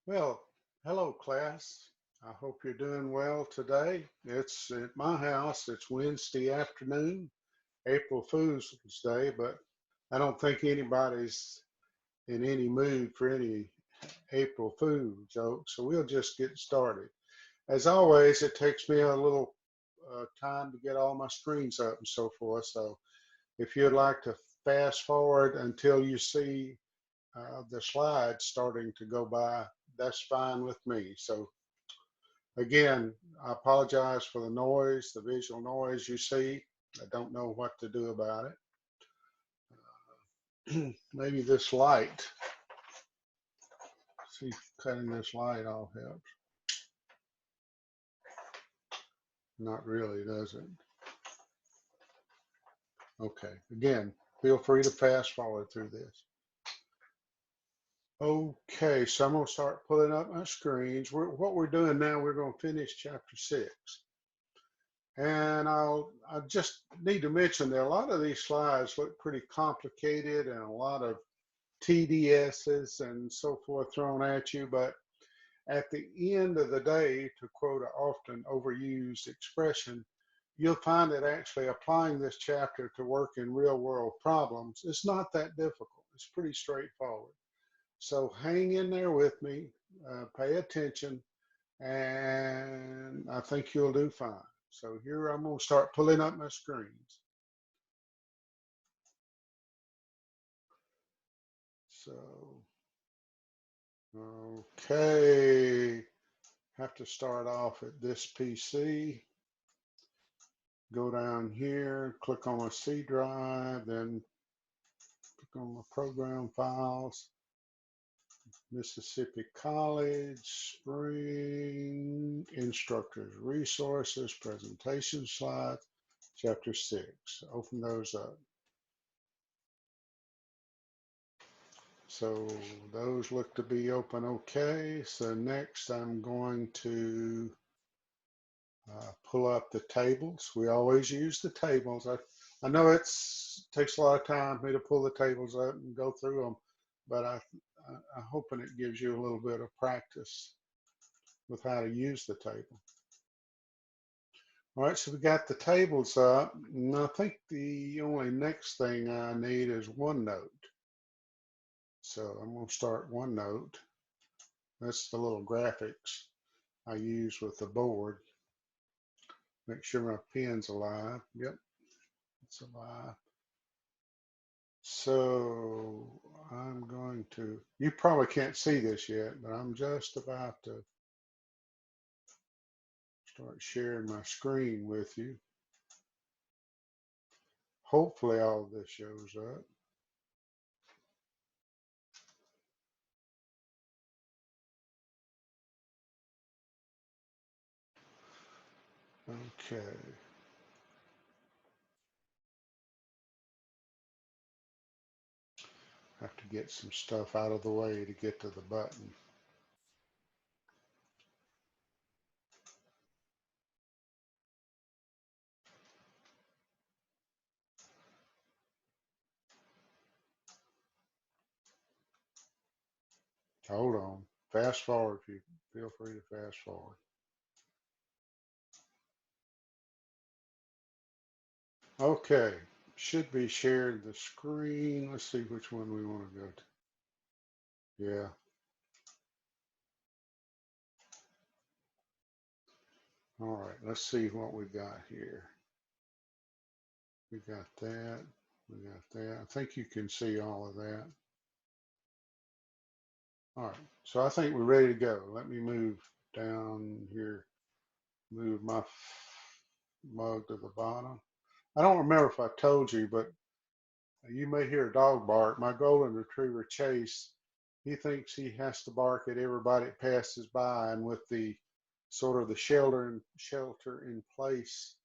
Well, hello, class. I hope you're doing well today. It's at my house. It's Wednesday afternoon, April Fool's Day, but I don't think anybody's in any mood for any April Fool jokes, so we'll just get started. As always, it takes me a little time to get all my screens up and so forth. So if you'd like to fast forward until you see the slides starting to go by, that's fine with me. So again, I apologize for the noise, the visual noise you see. I don't know what to do about it. Maybe this light, see, cutting this light off helps. Not really, does it? Okay, again, feel free to fast forward through this. Okay, so I'm going to start pulling up my screens. What we're doing now, we're going to finish chapter 6. And I just need to mention that a lot of these slides look pretty complicated and a lot of TDSs and so forth thrown at you. But at the end of the day, to quote an often overused expression, you'll find that actually applying this chapter to work in real world problems is not that difficult. It's pretty straightforward. So hang in there with me, pay attention, and I think you'll do fine. So here I'm going to start pulling up my screens. So, okay, have to start off at this PC. Go down here, click on a C drive, then click on the program files. Mississippi College, Spring, Instructors Resources, Presentation Slides, Chapter 6. Open those up. So those look to be open okay. So next I'm going to pull up the tables. We always use the tables. I know it takes a lot of time for me to pull the tables up and go through them, but I'm hoping it gives you a little bit of practice with how to use the table. All right, so we got the tables up, and I think the only next thing I need is OneNote. So I'm going to start OneNote. That's the little graphics I use with the board. Make sure my pen's alive. Yep, it's alive. So I'm going to, you probably can't see this yet, but I'm just about to start sharing my screen with you. Hopefully all of this shows up. Okay. Have to get some stuff out of the way to get to the button. Hold on. Fast forward if you feel free to fast forward. Okay. Should be shared the screen. Let's see which one we want to go to. Yeah. All right. Let's see what we got here. We got that. We got that. I think you can see all of that. All right. So I think we're ready to go. Let me move down here, move my mug to the bottom. I don't remember if I told you, but you may hear a dog bark. My golden retriever, Chase, he thinks he has to bark at everybody that passes by. And with the sort of the shelter in place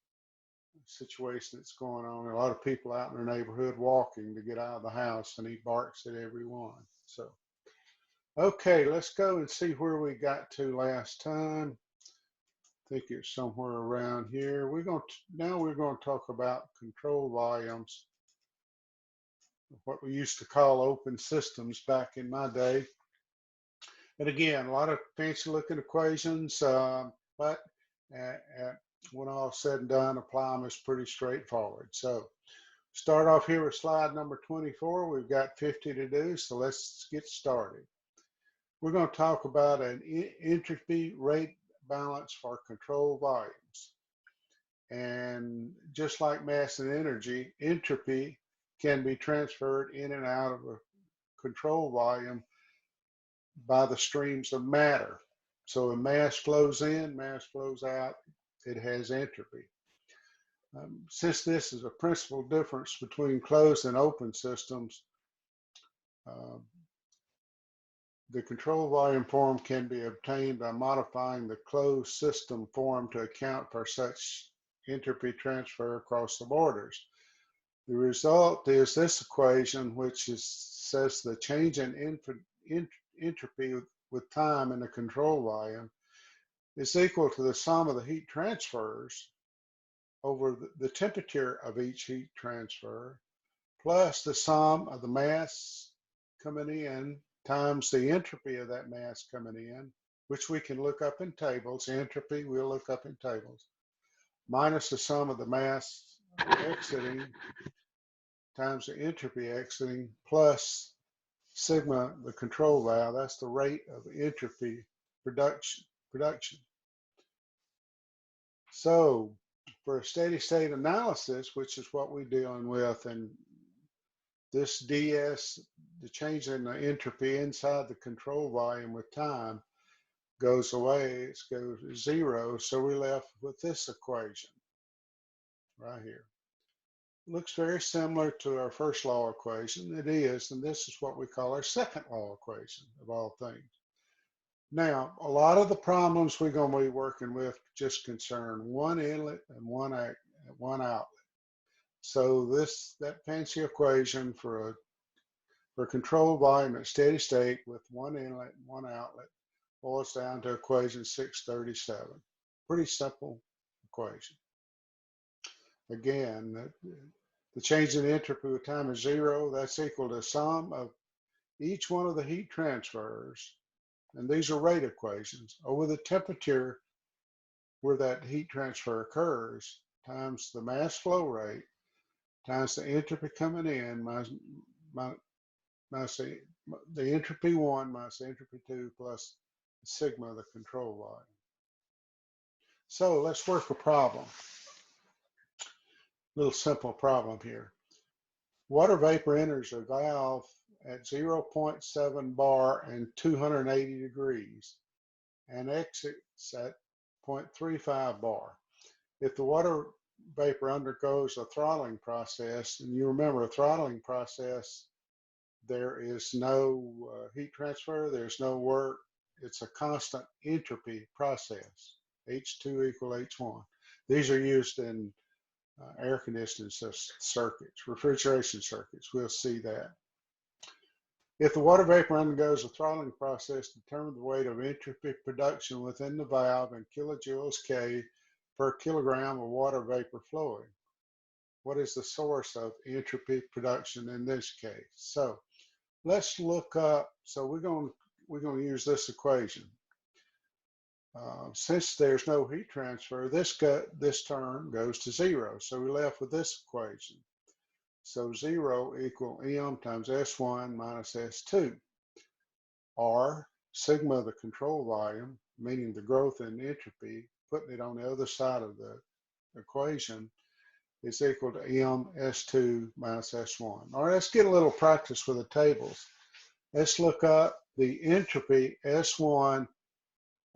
situation that's going on, a lot of people out in their neighborhood walking to get out of the house, and he barks at everyone. So, okay, let's go and see where we got to last time. I think it's somewhere around here. Now we're going to talk about control volumes, what we used to call open systems back in my day. And again, a lot of fancy looking equations, but when all said and done, apply them is pretty straightforward. So start off here with slide number 24. We've got 50 to do, so let's get started. We're going to talk about an entropy rate balance for control volumes. And just like mass and energy, entropy can be transferred in and out of a control volume by the streams of matter. So when mass flows in, mass flows out, it has entropy. Since this is a principal difference between closed and open systems, the control volume form can be obtained by modifying the closed system form to account for such entropy transfer across the borders. The result is this equation, which says the change in entropy with time in the control volume is equal to the sum of the heat transfers over the temperature of each heat transfer plus the sum of the mass coming in times the entropy of that mass coming in, which we can look up in tables. Entropy we'll look up in tables, minus the sum of the mass exiting times the entropy exiting plus sigma, the control valve. That's the rate of entropy production. So for a steady state analysis, which is what we're dealing with, and this ds, the change in the entropy inside the control volume with time, goes away. It goes to zero. So we're left with this equation right here. Looks very similar to our first law equation. It is, and this is what we call our second law equation of all things. Now, a lot of the problems we're going to be working with just concern one inlet and one outlet. So that fancy equation for control volume at steady state with one inlet and one outlet boils down to equation 637. Pretty simple equation. Again, the change in entropy with time is zero. That's equal to the sum of each one of the heat transfers, and these are rate equations, over the temperature where that heat transfer occurs, times the mass flow rate, times the entropy coming in, minus the entropy 1 minus the entropy 2 plus sigma of the control volume. So let's work a problem. Little simple problem here. Water vapor enters a valve at 0.7 bar and 280 degrees and exits at 0.35 bar. If the water vapor undergoes a throttling process, and you remember a throttling process, there is no heat transfer, there's no work, it's a constant entropy process, H2 equal H1. These are used in air conditioning circuits, refrigeration circuits. We'll see that. If the water vapor undergoes a throttling process, determine the rate of entropy production within the valve in kilojoules K per kilogram of water vapor flowing. What is the source of entropy production in this case? So let's look up. So we're going to use this equation. Since there's no heat transfer, this term goes to zero. So we're left with this equation. So 0 equal M times S1 minus S2. Or sigma, the control volume, meaning the growth in entropy, putting it on the other side of the equation, is equal to M S2 minus S1. All right, let's get a little practice with the tables. Let's look up the entropy S1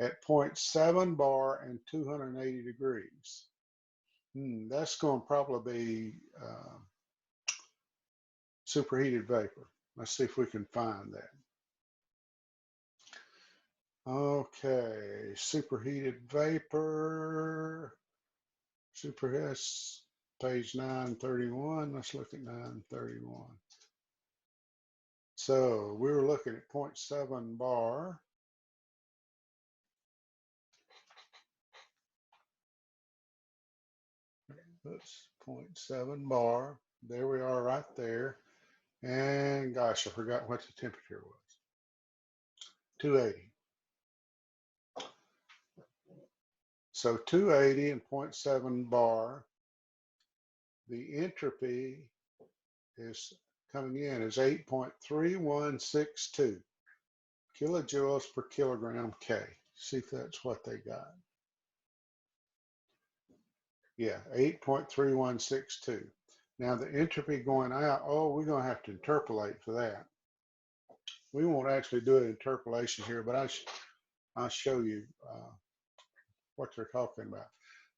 at 0.7 bar and 280 degrees. That's going to probably be superheated vapor. Let's see if we can find that. Okay, superheated vapor. That's page 931. Let's look at 931. So we were looking at 0.7 bar. Oops, 0.7 bar. There we are right there. And gosh, I forgot what the temperature was. 280. So 280 and 0.7 bar. The entropy is coming in as 8.3162 kilojoules per kilogram K. See if that's what they got. Yeah, 8.3162. Now the entropy going out, oh, we're going to have to interpolate for that. We won't actually do an interpolation here, but I'll show you what they're talking about.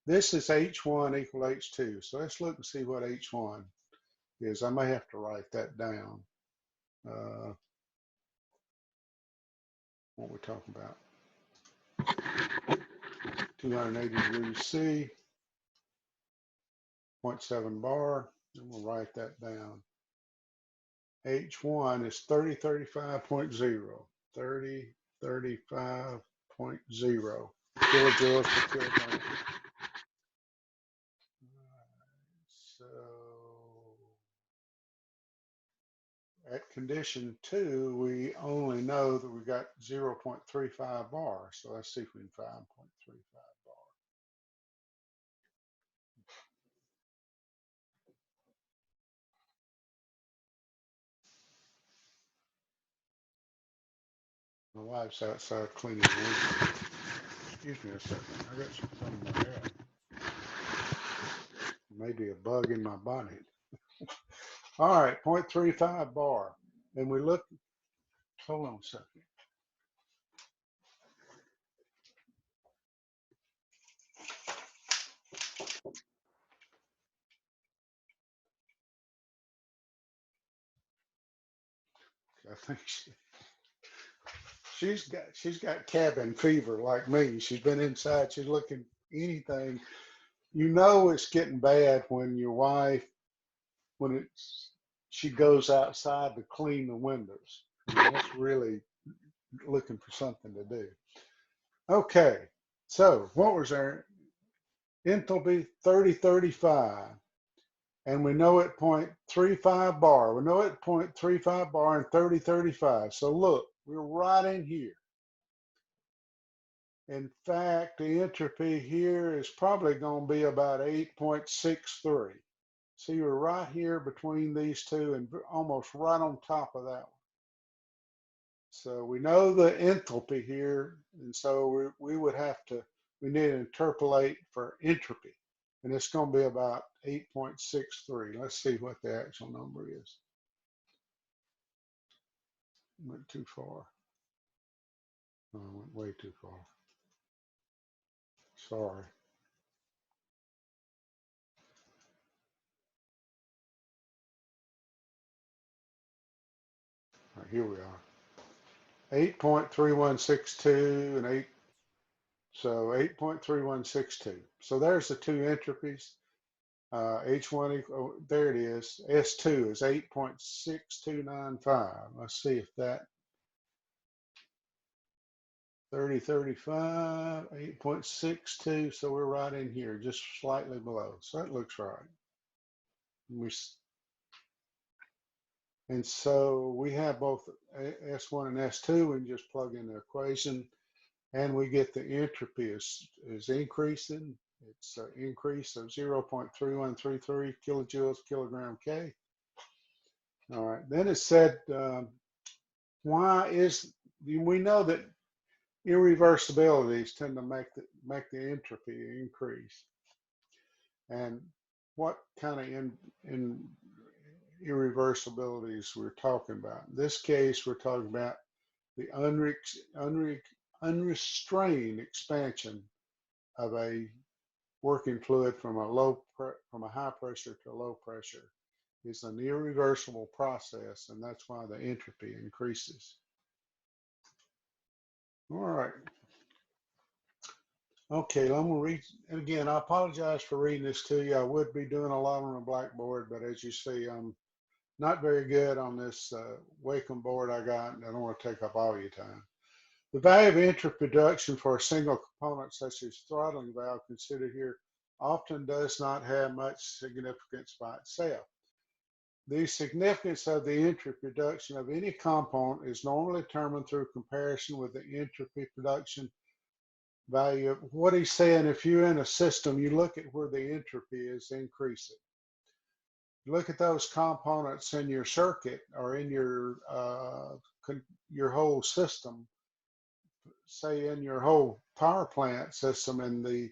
This is H1 equal H2. So let's look and see what H1 is. I may have to write that down. What we're talking about. 280 degrees C, 0.7 bar, and we'll write that down. H1 is 3035.0, 3035.0 kilojoules per kilogram. So at condition 2, we only know that we got 0.35 bar. So let's see if we can find 0.35 bar. My wife's outside cleaning the window. Excuse me a second. I got something in my hair. Maybe a bug in my bonnet. All right, 0.35 bar. And we look, hold on a second. I think she's got cabin fever like me. She's been inside, she's looking anything. You know it's getting bad when your wife, she goes outside to clean the windows. I mean, that's really looking for something to do. Okay, so what was our enthalpy? 3035. And we know at 0.35 bar. We know at 0.35 bar and 3035. So look, we're right in here. In fact, the entropy here is probably going to be about 8.63. See, we're right here between these two and almost right on top of that one. So we know the enthalpy here, and so we would have to, we need to interpolate for entropy. And it's going to be about 8.63. Let's see what the actual number is. Went too far. Oh, I went way too far. Sorry. All right, here we are. 8.3162 and 8. So 8.3162. So there's the two entropes. H1 equal, there it is. S2 is 8.6295. Let's see if that 3035, 8.62. So we're right in here, just slightly below. So that looks right. And so we have both S1 and S2. We can just plug in the equation and we get the entropy is increasing. It's an increase of 0.3133 kilojoules kilogram K. All right, then it said, we know that irreversibilities tend to make the entropy increase. And what kind of in irreversibilities we're talking about? In this case, we're talking about the unrestrained expansion of a working fluid from a high pressure to low pressure. It's an irreversible process, and that's why the entropy increases. All right. Okay, I'm gonna read, and again, I apologize for reading this to you. I would be doing a lot on the blackboard, but as you see, I'm not very good on this Wacom board I got, and I don't want to take up all your time. The value of entropy reduction for a single component such as throttling valve considered here often does not have much significance by itself. The significance of the entropy reduction of any component is normally determined through comparison with the entropy production value. What he's saying, if you're in a system, you look at where the entropy is increasing. Look at those components in your circuit or in your whole system, say in your whole power plant system, and the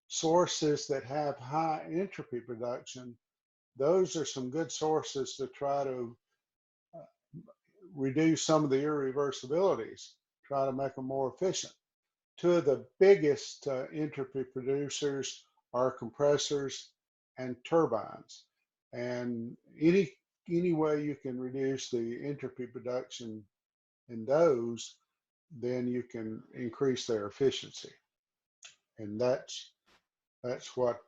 sources that have high entropy production, those are some good sources to try to reduce some of the irreversibilities, try to make them more efficient. Two of the biggest entropy producers are compressors and turbines. And any way you can reduce the entropy production in those, then you can increase their efficiency. And that's what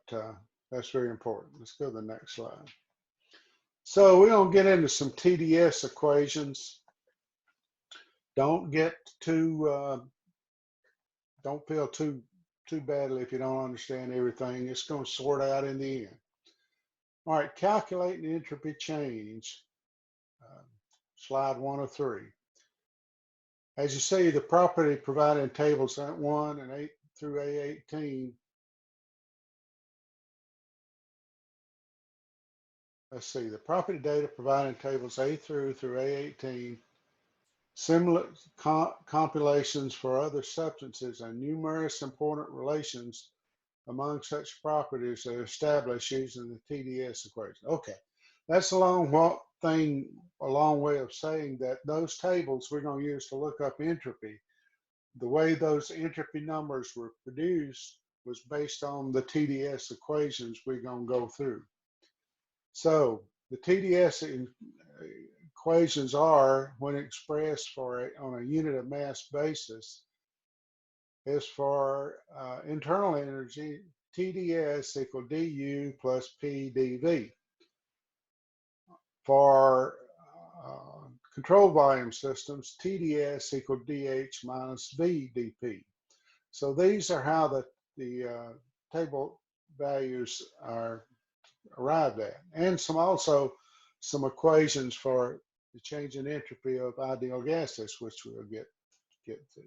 that's very important. Let's go to the next slide. So we're going to get into some TDS equations. Don't get too don't feel too badly if you don't understand everything. It's going to sort out in the end. All right, calculating the entropy change. Slide 103. As you see, the property provided in tables 1 and 8 through A18. Let's see, the property data provided in tables A through A18, similar compilations for other substances, and numerous important relations among such properties are established using the TDS equation. Okay, that's a long way of saying that those tables we're going to use to look up entropy, the way those entropy numbers were produced was based on the TDS equations we're going to go through. So the TDS equations are, when expressed on a unit of mass basis, is for internal energy, TDS equal du plus P dV. For control volume systems, TDS equal dH minus V dP. So these are how the table values are arrived at, and also some equations for the change in entropy of ideal gases, which we'll get to.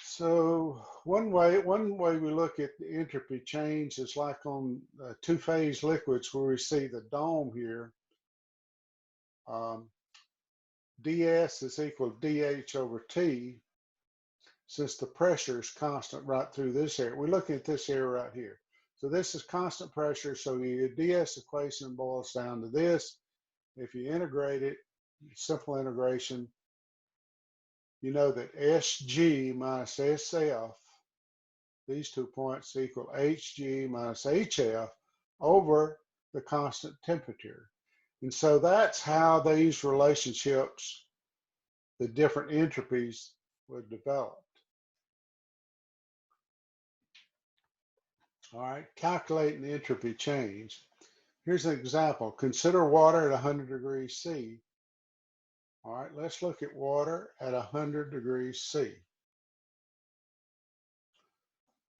So one way we look at the entropy change is like on two-phase liquids, where we see the dome here. ds is equal to dH over T, since the pressure is constant right through this area. We're looking at this area right here. So this is constant pressure, so your ds equation boils down to this. If you integrate it, simple integration, you know that Sg minus Sf, these 2 points equal Hg minus Hf over the constant temperature. And so that's how these relationships, the different entropies, were developed. All right, calculating the entropy change. Here's an example. Consider water at 100 degrees C. All right, let's look at water at 100 degrees C.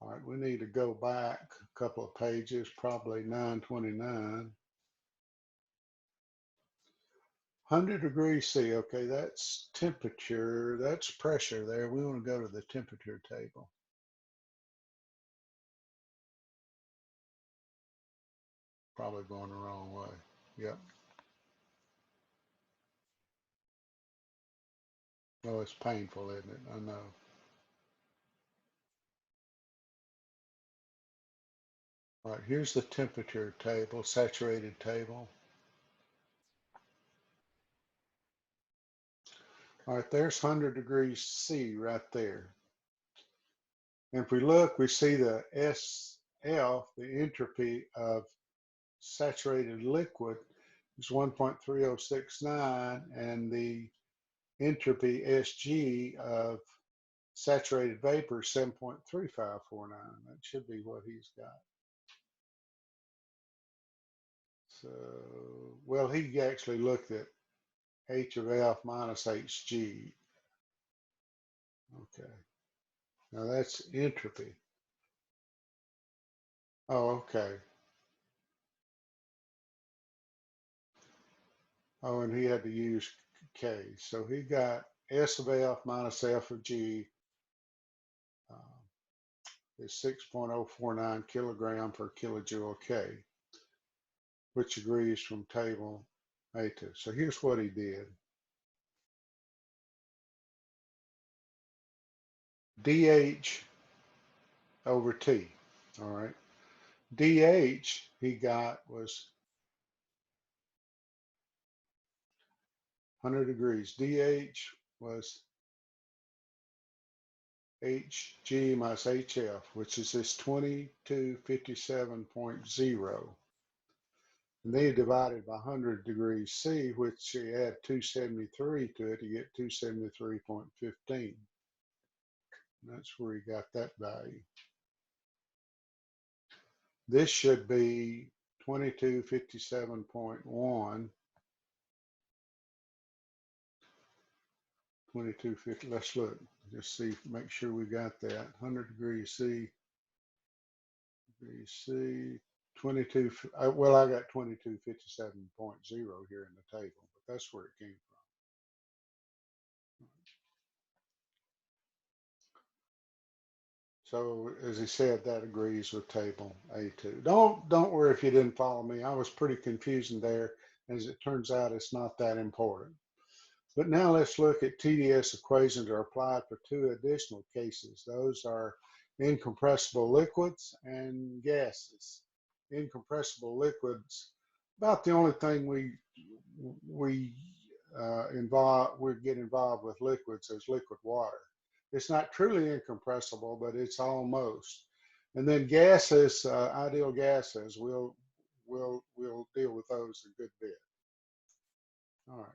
All right, we need to go back a couple of pages, probably 929. 100 degrees C, okay, that's temperature, that's pressure there. We want to go to the temperature table. Probably going the wrong way. Yep. Oh, it's painful, isn't it? I know. All right, here's the temperature table, saturated table. All right, there's 100 degrees C right there. And if we look, we see the SF, the entropy of saturated liquid, is 1.3069, and the entropy Sg of saturated vapor is 7.3549. That should be what he's got. So, well, he actually looked at H of F minus Hg. Okay. Now that's entropy. Oh, okay. Oh, and he had to use K. So he got S of F minus F of G is 6.049 kilogram per kilojoule K, which agrees from table A2. So here's what he did. dH over T, all right? dH he got was 100 degrees. dH was Hg minus Hf, which is this 2257.0. And then you divide it by 100 degrees C, which you add 273 to it, you get 273.15. That's where you got that value. This should be 2257.1. 2250. Let's look. Just see, make sure we got that. 100 degrees C. Degrees C. 22. Well, I got 2257.0 here in the table, but that's where it came from. So as he said, that agrees with table A2. Don't worry if you didn't follow me. I was pretty confusing there. As it turns out, it's not that important. But now let's look at TDS equations that are applied for two additional cases. Those are incompressible liquids and gases. Incompressible liquids, about the only thing we get involved with liquids is liquid water. It's not truly incompressible, but it's almost. And then gases, ideal gases, we'll deal with those a good bit. All right.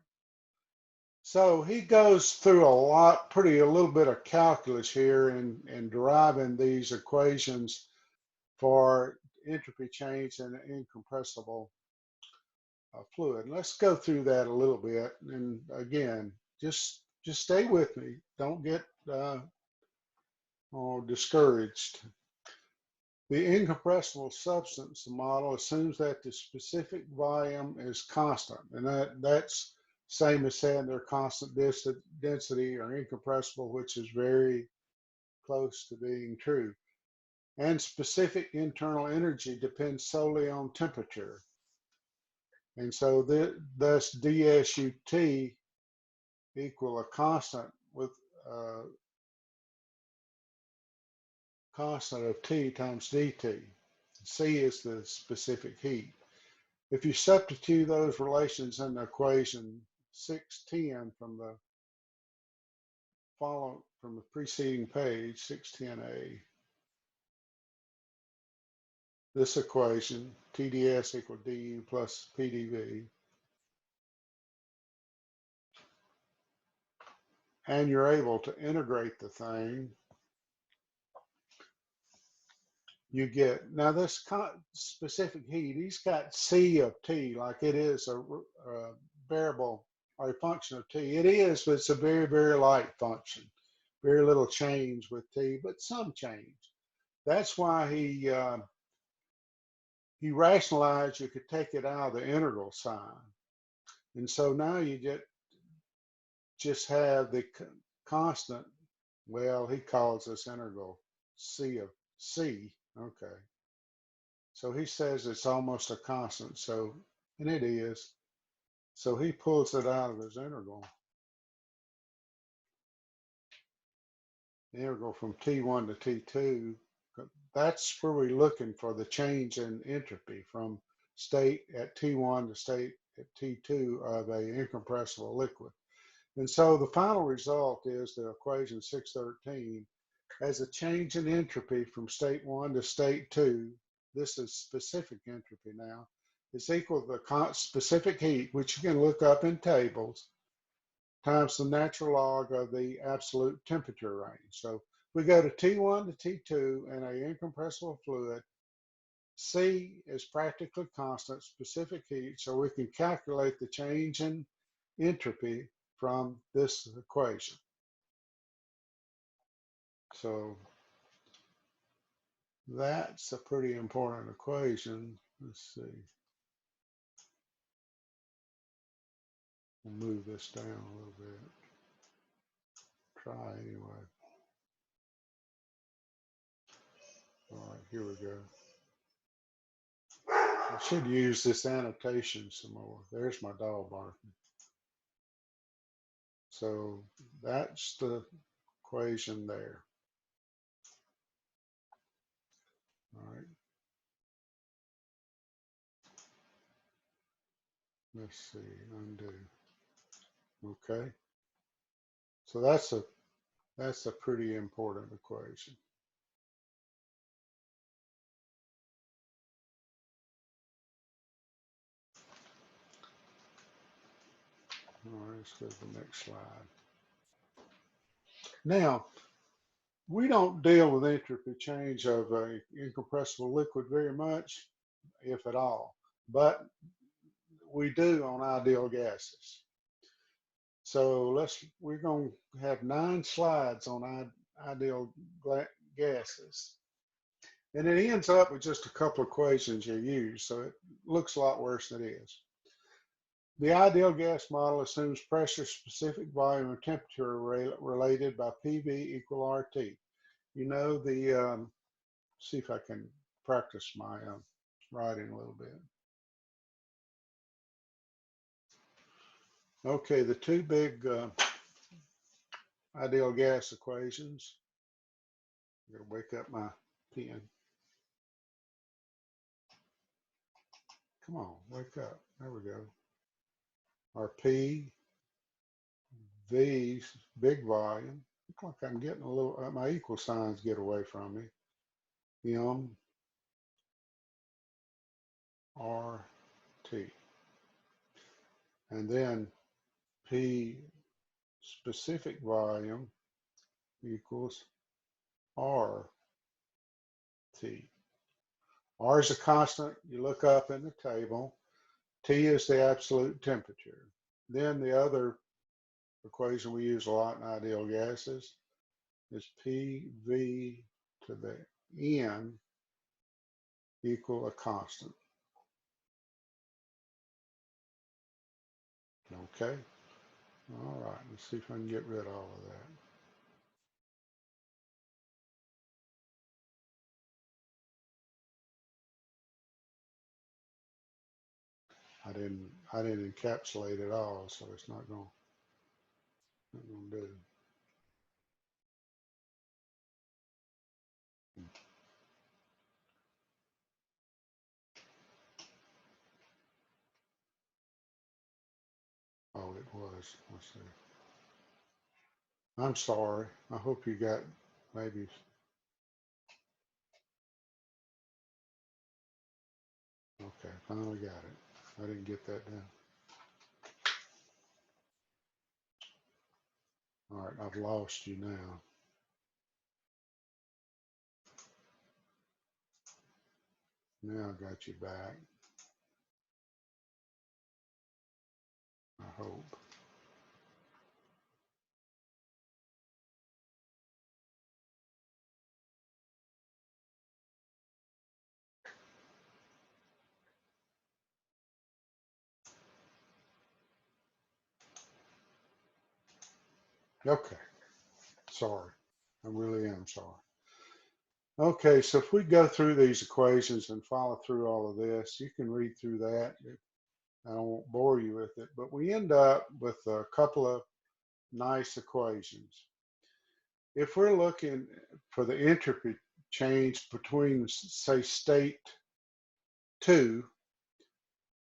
So he goes through a little bit of calculus here in deriving these equations for entropy change in an incompressible fluid. Let's go through that a little bit. And again, just stay with me. Don't get discouraged. The incompressible substance model assumes that the specific volume is constant, and that's same as saying they're constant density or incompressible, which is very close to being true. And specific internal energy depends solely on temperature. And so thus DSUT equal a constant with constant of T times dt. C is the specific heat. If you substitute those relations in the equation 610 from the preceding page, 610a, this equation, TDS equal du plus PdV, and you're able to integrate the thing, you get, now this specific heat, he's got C of T, like it is a variable or a function of T. It is, but it's a very, very light function. Very little change with T, but some change. That's why he rationalized you could take it out of the integral sign. And so now you just have the constant, well, he calls this integral C of C, okay. So he says it's almost a constant, so, and it is. So he pulls it out of his integral. The integral from T1 to T2, that's where we're looking for the change in entropy from state at T1 to state at T2 of a incompressible liquid. And so the final result is the equation 613 as a change in entropy from state 1 to state 2. This is specific entropy now. It's equal to the specific heat, which you can look up in tables, times the natural log of the absolute temperature range. So we go to T1 to T2 in an incompressible fluid. C is practically constant, specific heat, so we can calculate the change in entropy from this equation. So that's a pretty important equation. Let's see. We'll move this down a little bit. try anyway. All right, here we go. I should use this annotation some more. There's my dog barking. So that's the equation there. All right. Let's see, undo. Okay. So that's a pretty important equation. All right, let's go to the next slide. Now, we don't deal with entropy change of an incompressible liquid very much, if at all, but we do on ideal gases. So we're going to have 9 slides on ideal gases. And it ends up with just a couple of equations you use, so it looks a lot worse than it is. The ideal gas model assumes pressure, specific volume, and temperature related by PV equal RT. You know the, see if I can practice my writing a little bit. Okay, the two big ideal gas equations. I'm going to wake up my pen. Come on, wake up. There we go. Our P, V, big volume. Look like I'm getting a little, my equal signs get away from me. M, R, T. And then P, specific volume, equals R, T. R is a constant. You look up in the table. T is the absolute temperature. Then the other equation we use a lot in ideal gases is PV to the N equal a constant. Okay. All right. Let's see if I can get rid of all of that. I didn't encapsulate it all, so it's not going to do. Oh, it was. Let's see. I'm sorry. I hope you got maybe. Okay, finally got it. I didn't get that done. All right, I've lost you now. Now I got you back. I hope. Okay, sorry. I really am sorry. Okay, so if we go through these equations and follow through all of this, you can read through that. I won't bore you with it, but we end up with a couple of nice equations. If we're looking for the entropy change between, say, state 2,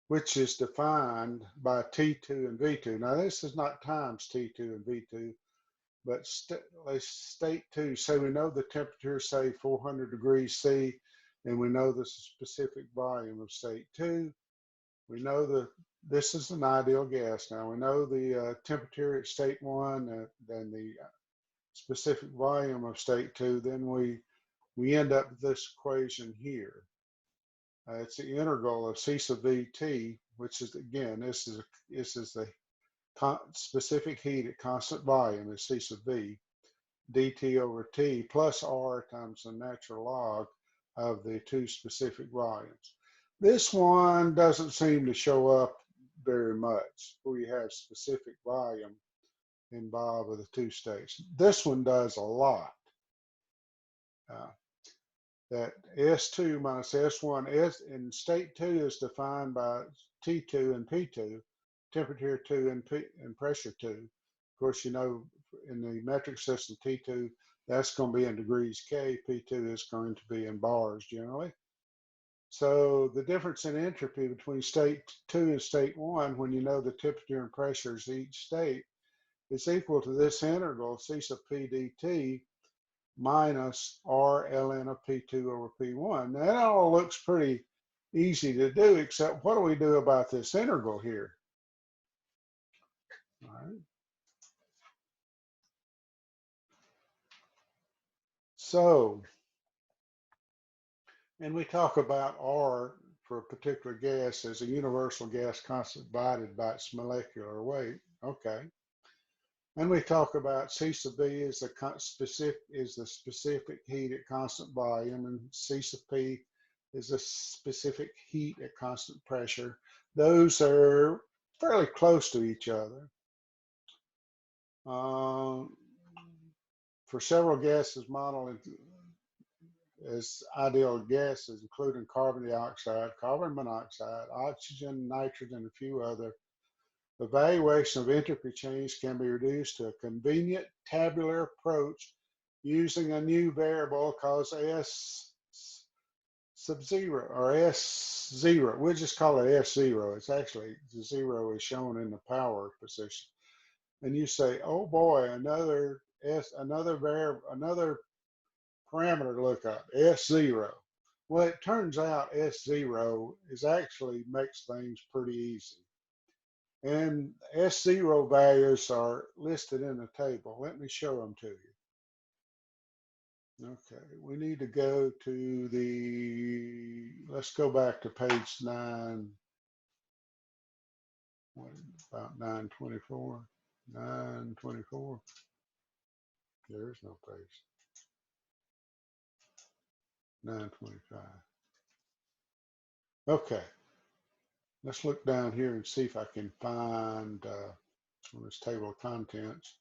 which is defined by T2 and V2. Now, this is not times T2 and V2, but state 2, say we know the temperature, say 400 degrees C, and we know the specific volume of state 2. We know this is an ideal gas. Now we know the temperature at state 1, then the specific volume of state 2. Then we end up with this equation here. It's the integral of C sub VT, which is, again, this is the specific heat at constant volume is C sub V, dt over T plus R times the natural log of the two specific volumes. This one doesn't seem to show up very much. We have specific volume involved with the two states. This one does a lot. That S2 minus S1, in state 2 is defined by T2 and P2, temperature 2 and pressure 2. Of course, you know, in the metric system, T2, that's going to be in degrees K, P2 is going to be in bars generally. So the difference in entropy between state 2 and state 1, when you know the temperature and pressures each state, is equal to this integral, C sub P dt, minus R ln of P2 over P1. Now, that all looks pretty easy to do, except what do we do about this integral here? All right. So, and we talk about R for a particular gas as a universal gas constant divided by its molecular weight. Okay. And we talk about C sub B is the specific heat at constant volume, and C sub P is the specific heat at constant pressure. Those are fairly close to each other. For several gases modeled as ideal gases, including carbon dioxide, carbon monoxide, oxygen, nitrogen, and a few other, evaluation of entropy change can be reduced to a convenient tabular approach using a new variable called S sub 0 or S0. We'll just call it S0. It's actually, the 0 is shown in the power position. And you say, oh boy, another parameter to look up, S0. Well, it turns out S0 is actually makes things pretty easy. And S0 values are listed in the table. Let me show them to you. Okay, we need to go to let's go back to page 9. What about 924? 924. There is no page. 925. Okay. Let's look down here and see if I can find on this table of contents.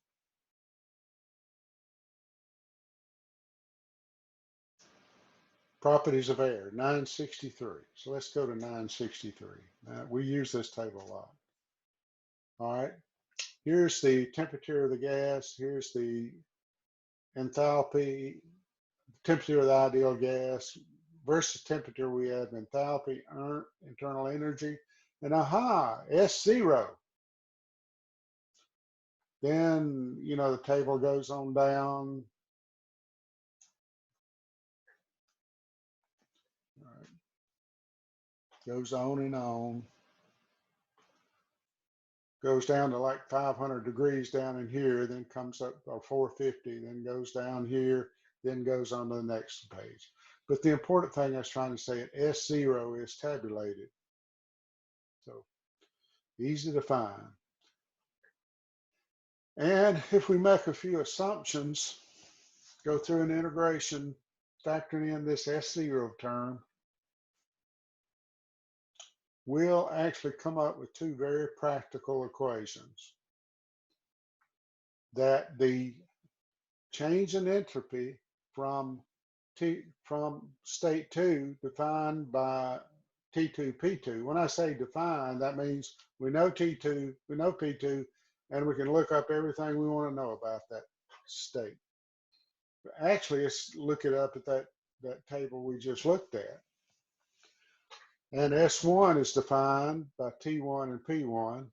Properties of air, 963. So let's go to 963. We use this table a lot. All right. Here's the temperature of the gas. Here's the enthalpy, temperature of the ideal gas versus temperature. We have enthalpy, internal energy, and aha, S0. Then, you know, the table goes on down. All right. Goes on and on. Goes down to like 500 degrees down in here, then comes up, or 450, then goes down here, then goes on to the next page. But the important thing I was trying to say, S0 is tabulated. So easy to find. And if we make a few assumptions, go through an integration, factoring in this S0 term, we'll actually come up with two very practical equations. That the change in entropy from state 2 defined by T2, P2. When I say defined, that means we know T2, we know P2, and we can look up everything we want to know about that state. But actually, let's look it up at that table we just looked at. And S1 is defined by T1 and P1.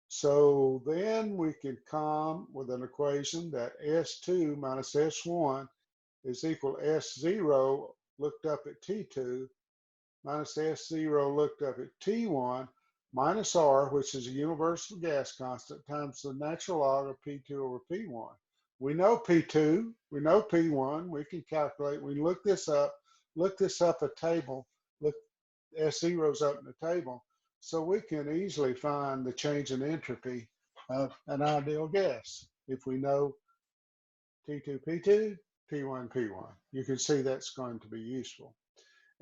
So then we can come with an equation that S2 minus S1 is equal to S0 looked up at T2 minus S0 looked up at T1 minus R, which is a universal gas constant, times the natural log of P2 over P1. We know P2, we know P1, we can calculate, we look this up a table, look S0's up in the table, so we can easily find the change in entropy of an ideal gas if we know T2, P2, P1, P1. You can see that's going to be useful.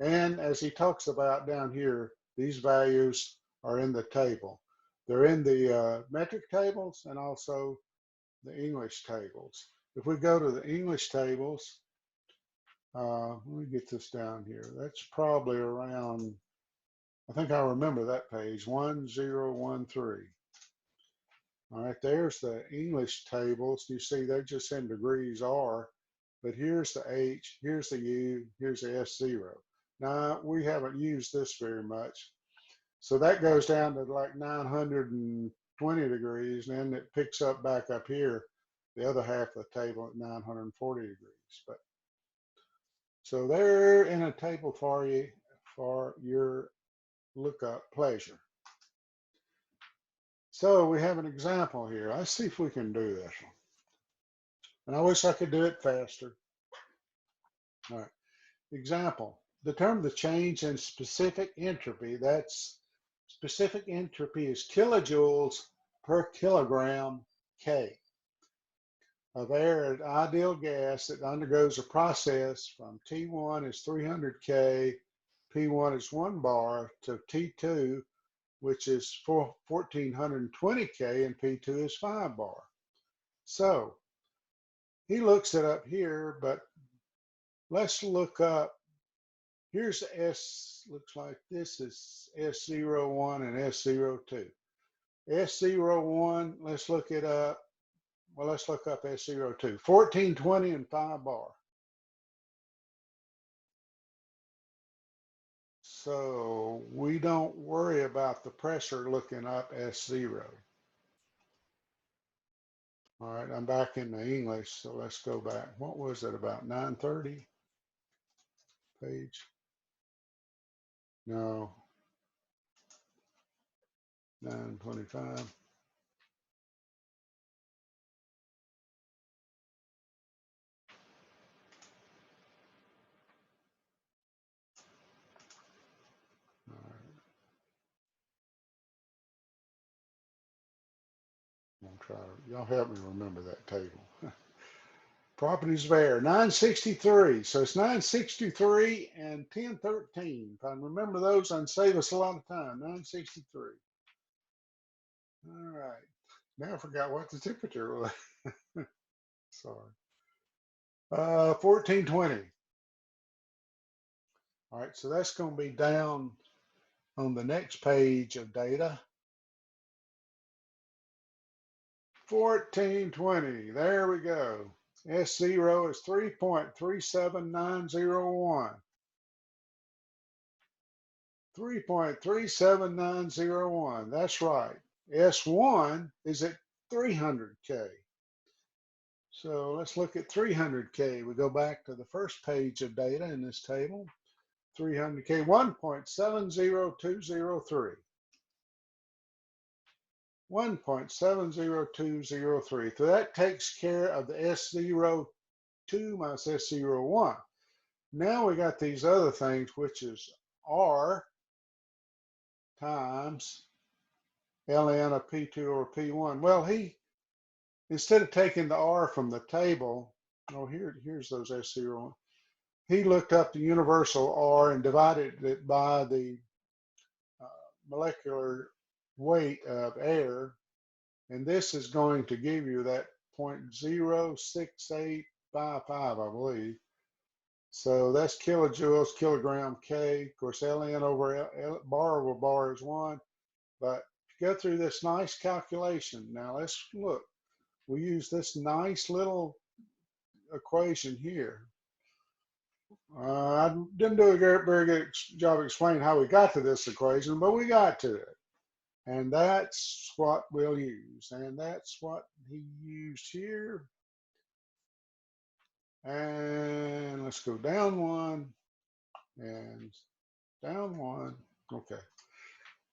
And as he talks about down here, these values are in the table. They're in the metric tables and also the English tables. If we go to the English tables, let me get this down here. That's probably around, I think I remember that page, 1013. All right, there's the English tables. You see they're just in degrees R, but here's the H, here's the U, here's the S0. Now, we haven't used this very much. So that goes down to like 920 degrees, and then it picks up back up here, the other half of the table at 940 degrees. But so they're in a table for you for your lookup pleasure. So we have an example here. Let's see if we can do this one. And I wish I could do it faster. All right. Example. Determine the change in specific entropy. That's specific entropy is kilojoules per kilogram K of air at ideal gas that undergoes a process from T1 is 300 K, P1 is 1 bar, to T2, which is 1420 K, and P2 is 5 bar. So he looks it up here, but let's look up. Here's the S, looks like this is S01 and S02. S01, let's look it up. Well, let's look up S02. 1420 and 5 bar. So we don't worry about the pressure looking up S0. All right, I'm back in the English, so let's go back. What was it, about 930 page? No, 925. All right. I'm trying to, y'all help me remember that table. Properties of air, 963. So it's 963 and 1013. If I remember those, I can save us a lot of time. 963. All right. Now I forgot what the temperature was. Sorry. 1420. All right, so that's going to be down on the next page of data. 1420. There we go. S0 is 3.37901. 3.37901. That's right. S1 is at 300K. So let's look at 300K. We go back to the first page of data in this table. 300K, 1.70203. 1.70203. So that takes care of the S02 minus S01. Now we got these other things, which is R times ln of P2 or P1. Well, he, instead of taking the R from the table, oh, here's those S01. He looked up the universal R and divided it by the molecular weight of air, and this is going to give you that 0.06855, I believe. So that's kilojoules, kilogram K. Of course, ln over bar over bar is 1. But go through this nice calculation. Now let's look. We use this nice little equation here. I didn't do a very good job explaining how we got to this equation, but we got to it. And that's what we'll use. And that's what he used here. And let's go down 1 and down 1. Okay.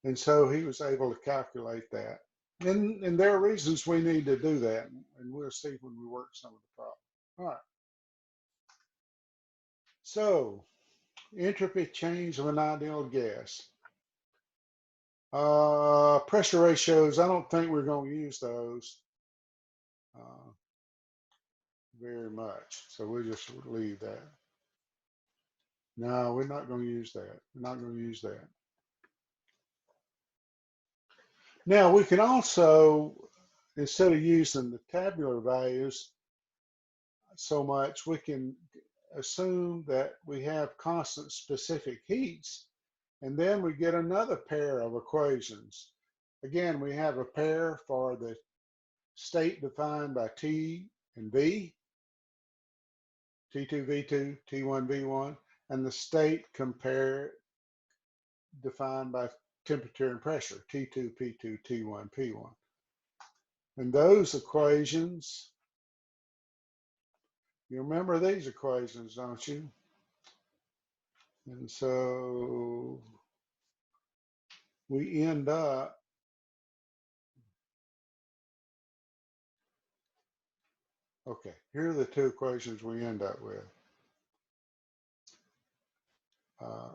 And so he was able to calculate that. And there are reasons we need to do that. And we'll see when we work some of the problems. All right. So entropy change of an ideal gas. Pressure ratios, I don't think we're going to use those very much. So we'll just leave that. No, we're not going to use that. We're not going to use that. Now we can also instead of using the tabular values so much, we can assume that we have constant specific heats, and then we get another pair of equations. Again, we have a pair for the state defined by T and V, T2, V2, T1, V1, and the state defined by temperature and pressure, T2, P2, T1, P1. And those equations, you remember these equations, don't you? And so we end up okay, here are the two equations we end up with.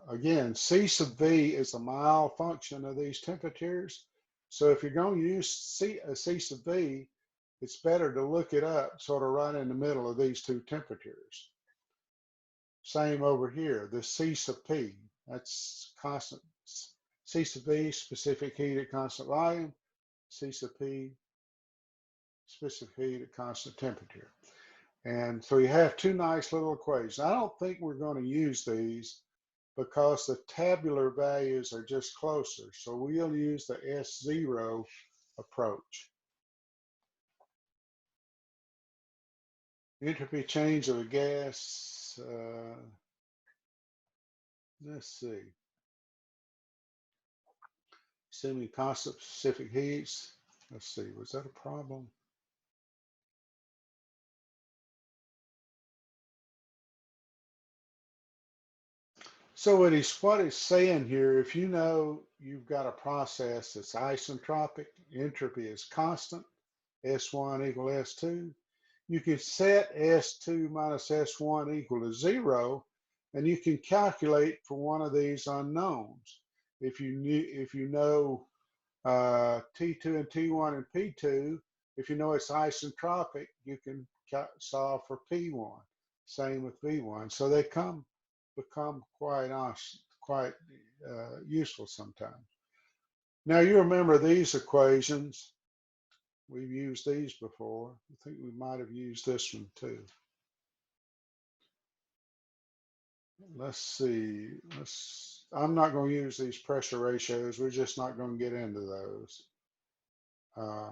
Again, C sub V is a mild function of these temperatures. So if you're going to use C sub V, it's better to look it up sort of right in the middle of these two temperatures. Same over here, the C sub P, that's constant. C sub V, specific heat at constant volume. C sub P, specific heat at constant temperature. And so you have two nice little equations. I don't think we're going to use these because the tabular values are just closer. So we'll use the S0 approach. Entropy change of a gas, let's see. Assuming constant specific heats. Let's see, was that a problem? So what he's saying here, if you know you've got a process that's isentropic, entropy is constant, S1 equal S2, you can set S2 minus S1 equal to 0, and you can calculate for one of these unknowns. If you know T2 and T1 and P2, if you know it's isentropic, you can solve for P1. Same with V1. So they become quite useful sometimes. Now you remember these equations. We've used these before. I think we might have used this one too. Let's see. I'm not going to use these pressure ratios. We're just not going to get into those. I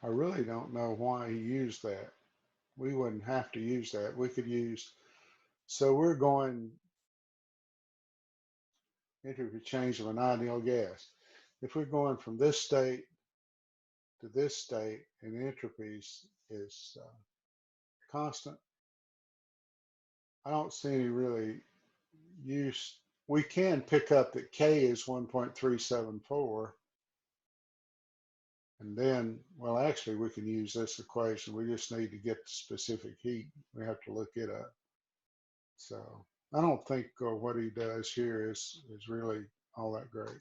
really don't know why he used that. We wouldn't have to use that. We could use, so we're going entropy change of an ideal gas. If we're going from this state to this state and entropy is constant, I don't see any really use. We can pick up that K is 1.374. And then, well, actually, we can use this equation. We just need to get the specific heat. We have to look it up. So I don't think what he does here is really all that great.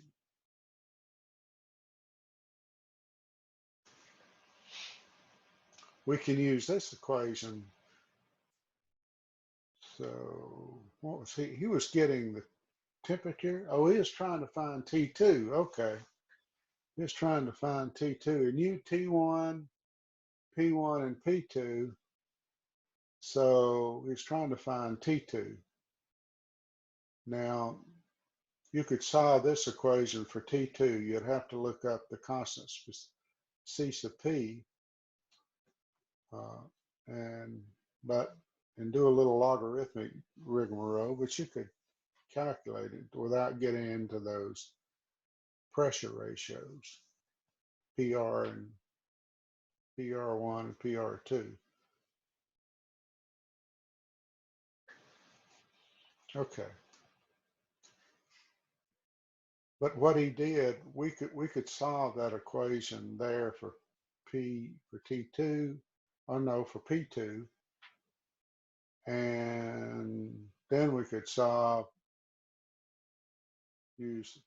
We can use this equation. So what was he? He was getting the temperature. Oh, he was trying to find T2. Okay. He was trying to find T2. And you T1, P1, and P2. So he's trying to find T2. Now, you could solve this equation for T2. You'd have to look up the constant C sub P and do a little logarithmic rigmarole, but you could calculate it without getting into those pressure ratios, PR and PR1 and PR2. Okay. But what he did, we could solve that equation there for T2, or no, for P2, and then we could use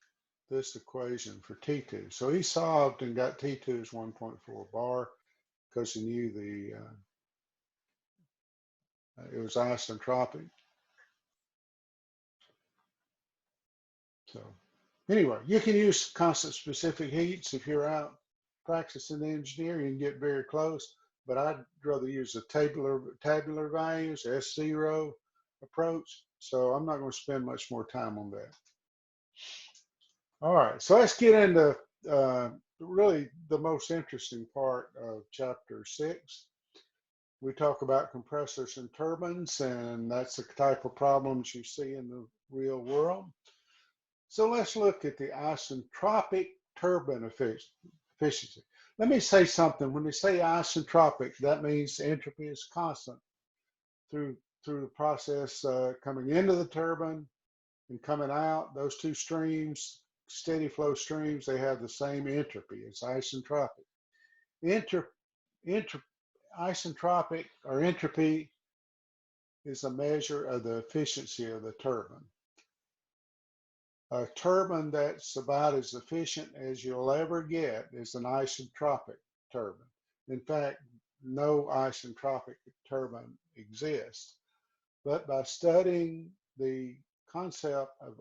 this equation for T2. So he solved and got T2 as 1.4 bar because he knew it was isentropic. So Anyway, you can use constant specific heats if you're out practicing engineering and get very close, but I'd rather use the tabular values, S0 approach. So I'm not going to spend much more time on that. All right, so let's get into really the most interesting part of chapter 6. We talk about compressors and turbines, and that's the type of problems you see in the real world. So let's look at the isentropic turbine efficiency. Let me say something. When they say isentropic, that means entropy is constant through the process coming into the turbine and coming out. Those two streams, steady flow streams, they have the same entropy. It's isentropic. Isentropic or entropy is a measure of the efficiency of the turbine. A turbine that's about as efficient as you'll ever get is an isentropic turbine. In fact, no isentropic turbine exists. But by studying the concept of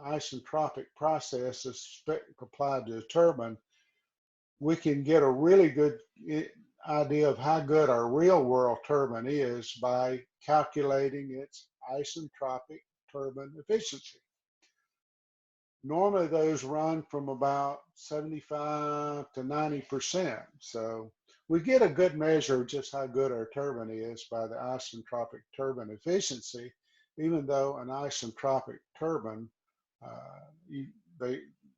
isentropic processes applied to a turbine, we can get a really good idea of how good our real world turbine is by calculating its isentropic turbine efficiency. Normally those run from about 75 to 90%. So we get a good measure of just how good our turbine is by the isentropic turbine efficiency, even though an isentropic turbine,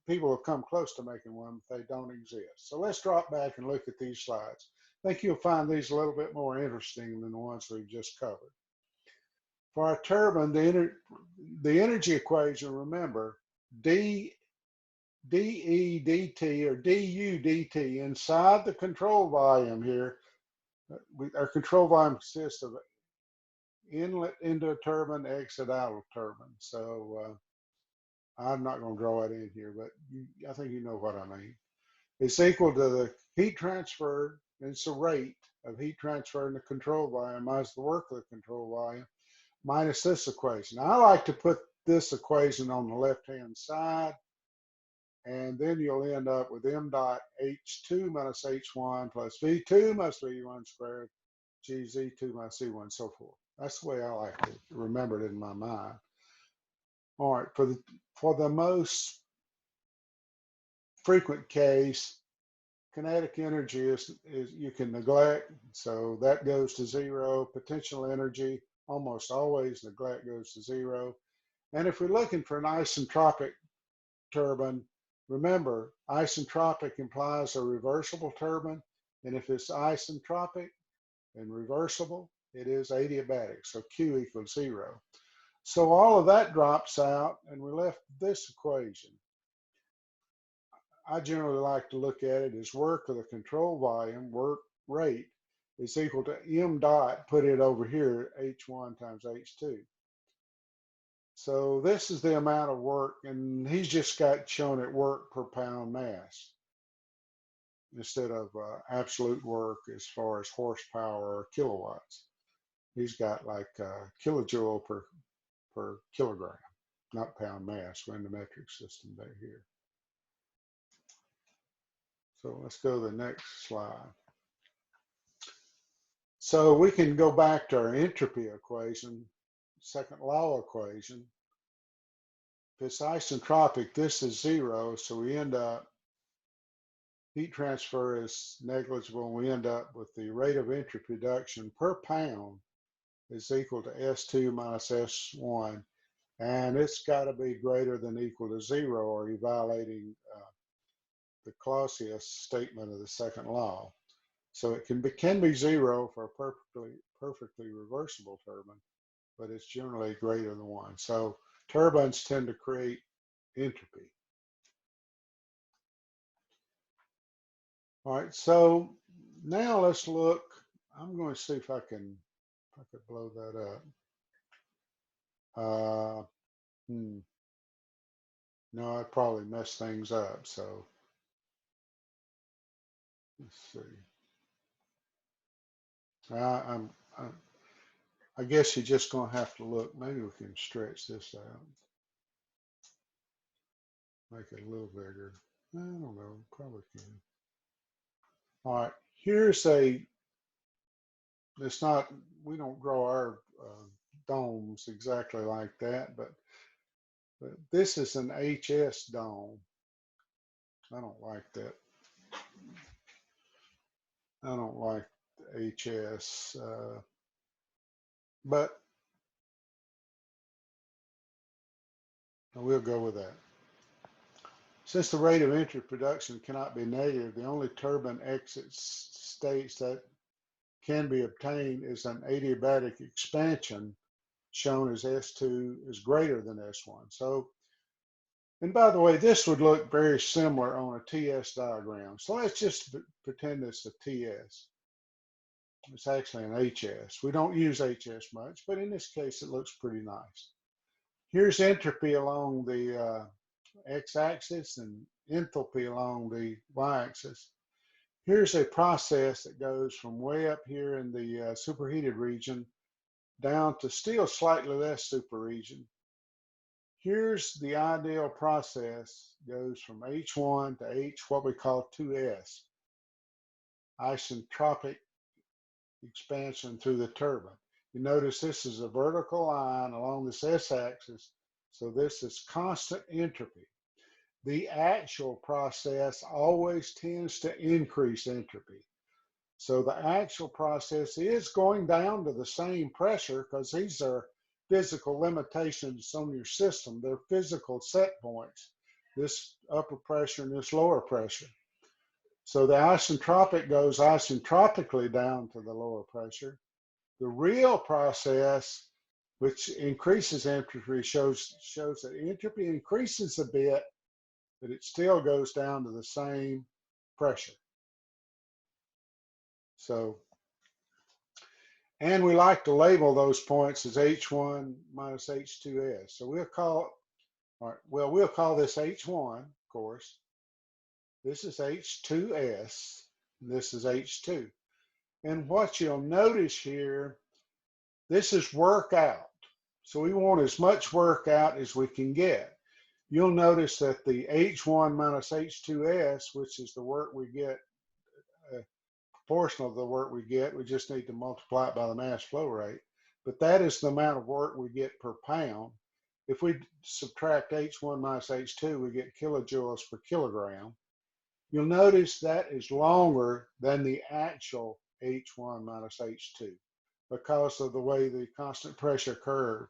people have come close to making one, but they don't exist. So let's drop back and look at these slides. I think you'll find these a little bit more interesting than the ones we've just covered. For our turbine, the energy equation, remember, dE dt or du dt inside the control volume here. Our control volume consists of inlet into a turbine, exit out of a turbine. So I'm not going to draw it in here, but I think you know what I mean. It's equal to the heat transferred. It's the rate of heat transfer in the control volume minus the work of the control volume minus this equation. I like to put this equation on the left-hand side, and then you'll end up with m dot h2 minus h1 plus v2 minus v1 squared gz2 minus c1 and so forth. That's the way I like to remember it in my mind. All right, for the most frequent case, kinetic energy is you can neglect, so that goes to zero. Potential energy, almost always neglect, goes to zero. And if we're looking for an isentropic turbine, remember, isentropic implies a reversible turbine, and if it's isentropic and reversible, it is adiabatic, so Q equals 0. So all of that drops out, and we're left with this equation. I generally like to look at it as work of the control volume, work rate, is equal to m dot, put it over here, h1 times h2. So this is the amount of work, and he's just got shown it work per pound mass instead of absolute work as far as horsepower or kilowatts. He's got like kilojoule per kilogram, not pound mass. We're in the metric system there here. So let's go to the next slide. So we can go back to our entropy equation, second law equation. If it's isentropic, this is 0, so we end up, heat transfer is negligible, and we end up with the rate of entropy reduction per pound is equal to S2 minus S1, and it's got to be greater than equal to 0, or you're violating the Clausius statement of the second law. So it can be 0 for a perfectly reversible turbine, but it's generally greater than 1. So turbines tend to create entropy. All right, so now let's look. I'm going to see if I could blow that up. No, I'd probably mess things up. So let's see. I guess you're just going to have to look. Maybe we can stretch this out. Make it a little bigger. I don't know, probably can. All right, here's a, it's not, we don't grow our domes exactly like that, but this is an HS dome. I don't like that. I don't like HS, but we'll go with that. Since the rate of entry production cannot be negative, the only turbine exit states that can be obtained is an adiabatic expansion shown as S2 is greater than S1. So, and by the way, this would look very similar on a TS diagram. So let's just pretend it's a TS. It's actually an HS. We don't use HS much, but in this case, it looks pretty nice. Here's entropy along the x-axis and enthalpy along the y-axis. Here's a process that goes from way up here in the superheated region down to still slightly less super region. Here's the ideal process, goes from H1 to H, what we call 2S, isentropic expansion through the turbine. You notice this is a vertical line along this S-axis, so this is constant entropy. The actual process always tends to increase entropy. So the actual process is going down to the same pressure because these are physical limitations on your system. They're physical set points, this upper pressure and this lower pressure. So the isentropic goes isentropically down to the lower pressure. The real process, which increases entropy, shows that entropy increases a bit, but it still goes down to the same pressure. So, and we like to label those points as H1 minus H2S. So we'll call, all right, well, we'll call this H1, of course. This is H2S, and this is H2. And what you'll notice here, this is work out. So we want as much work out as we can get. You'll notice that the H1 minus H2S, which is the work we get, portion of the work we get, we just need to multiply it by the mass flow rate. But that is the amount of work we get per pound. If we subtract H1 minus H2, we get kilojoules per kilogram. You'll notice that is longer than the actual H1 minus H2 because of the way the constant pressure curve.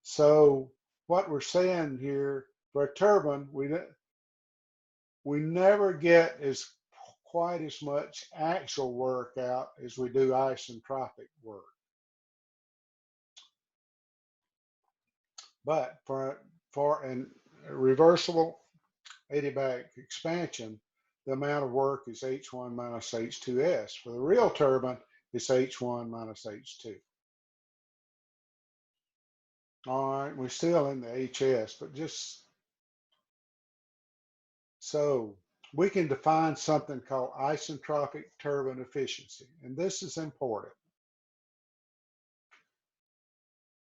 So what we're saying here, for a turbine, we never get as quite as much actual work out as we do isentropic work. But for a reversible adiabatic expansion, the amount of work is H1 minus H2S. For the real turbine, it's H1 minus H2. All right, we're still in the HS, but just so we can define something called isentropic turbine efficiency, and this is important.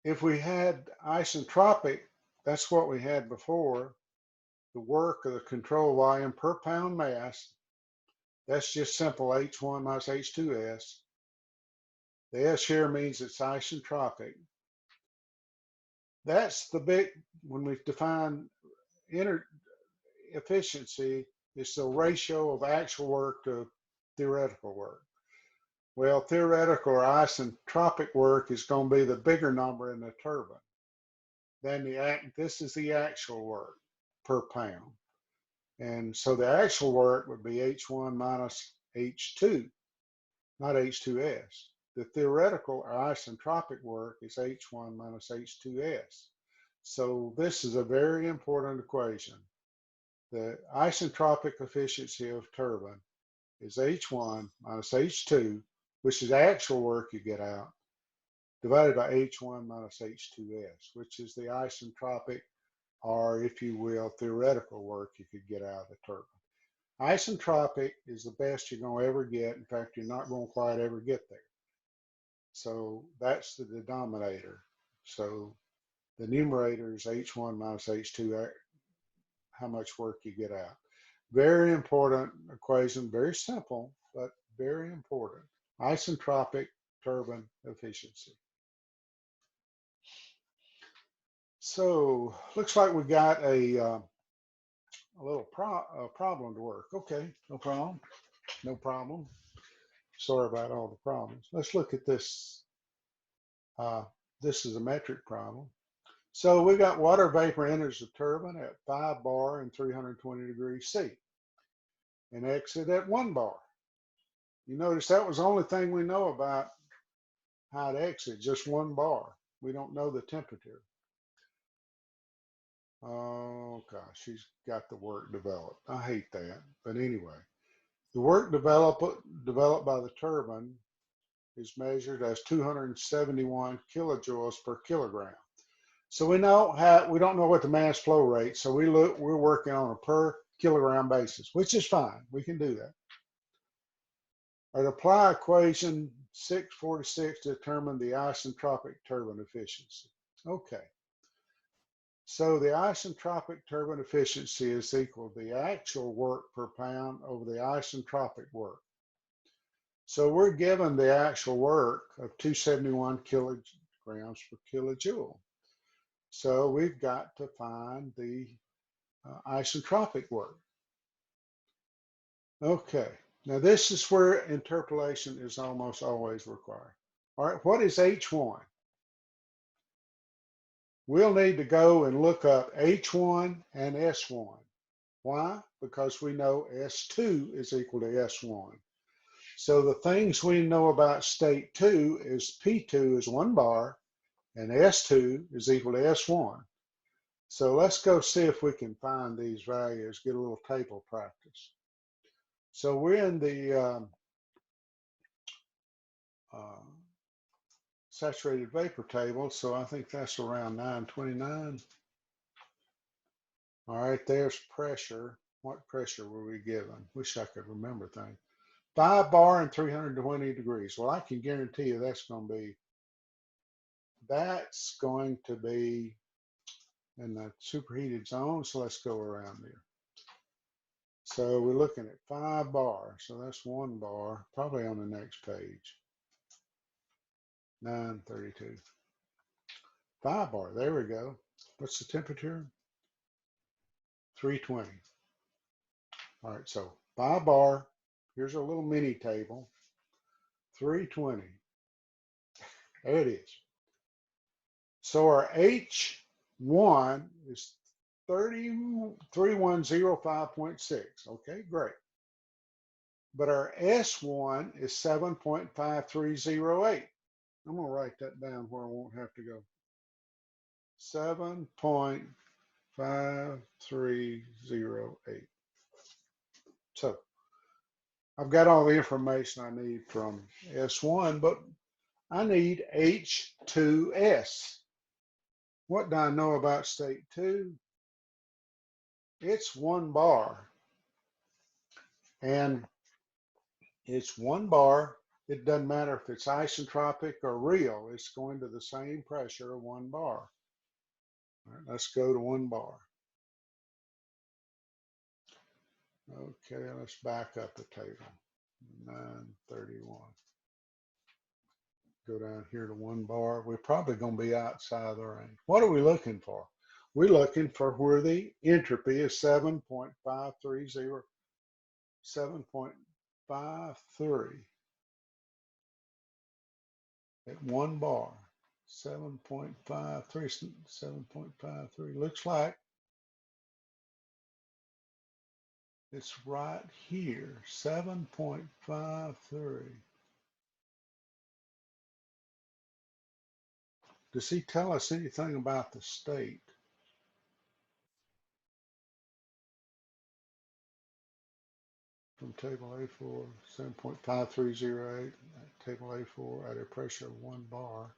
If we had isentropic, that's what we had before, the work of the control volume per pound mass, that's just simple H1 minus H2S. The S here means it's isentropic. That's the big, when we define efficiency, it's the ratio of actual work to theoretical work. Well, theoretical or isentropic work is going to be the bigger number in the turbine. Then this is the actual work per pound. And so the actual work would be H1 minus H2, not H2S. The theoretical or isentropic work is H1 minus H2S. So this is a very important equation. The isentropic efficiency of turbine is H1 minus H2, which is actual work you get out, divided by H1 minus H2S, which is the isentropic, or if you will, theoretical work you could get out of the turbine. Isentropic is the best you're going to ever get. In fact, you're not going to quite ever get there. So that's the denominator. So the numerator is H1 minus H2, how much work you get out. Very important equation, very simple, but very important. Isentropic turbine efficiency. So looks like we got a little problem to work. Okay, no problem, no problem. Sorry about all the problems. Let's look at this. This is a metric problem. So we got water vapor enters the turbine at 5 bar and 320 degrees C and exit at 1 bar. You notice that was the only thing we know about how to exit, just 1 bar. We don't know the temperature. Oh gosh, she's got the work developed. I hate that, but anyway, the work developed by the turbine is measured as 271 kilojoules per kilogram. So we don't know what the mass flow rate. So we're working on a per kilogram basis, which is fine. We can do that. I'd apply equation 646 to determine the isentropic turbine efficiency. Okay. So the isentropic turbine efficiency is equal to the actual work per pound over the isentropic work. So we're given the actual work of 271 kilograms per kilojoule. So we've got to find the isentropic work. Okay, now this is where interpolation is almost always required. All right, what is H1? We'll need to go and look up H1 and S1. Why? Because we know S2 is equal to S1. So the things we know about state 2 is P2 is 1 bar and S2 is equal to S1. So let's go see if we can find these values, get a little table practice. So we're in the saturated vapor table, so I think that's around 929. All right, there's pressure. What pressure were we given? Wish I could remember things. 5 bar and 320 degrees. Well, I can guarantee you that's going to be in the superheated zone. So let's go around there. So we're looking at 5 bar. So that's 1 bar, probably on the next page. 932. 5 bar, there we go. What's the temperature? 320. All right, so 5 bar, here's a little mini table. 320. There it is. So our H1 is 3105.6. Okay, great. But our S1 is 7.5308. I'm going to write that down where I won't have to go. 7.5308. So I've got all the information I need from S1, but I need H2S. What do I know about state 2? It's 1 bar. And it's 1 bar. It doesn't matter if it's isentropic or real. It's going to the same pressure of 1 bar. All right, let's go to 1 bar. Okay, let's back up the table. 931. Go down here to 1 bar. We're probably going to be outside the range. What are we looking for? We're looking for where the entropy is 7.530, 7.53 at 1 bar. 7.53, 7.53. Looks like it's right here, 7.53. Does he tell us anything about the state? From table A4, 7.5308, table A4 at a pressure of 1 bar.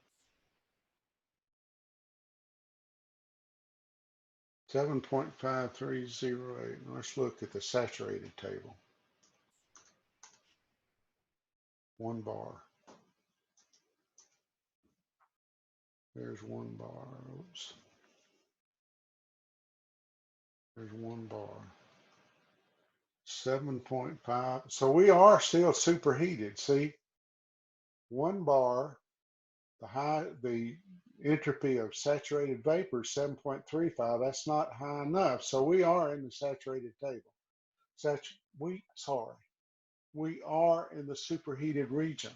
7.5308. Let's look at the saturated table. 1 bar. There's 1 bar. Oops. There's 1 bar. 7.5. So we are still superheated. See, 1 bar, the entropy of saturated vapor is 7.35. That's not high enough. So we are in the saturated table. We are in the superheated region.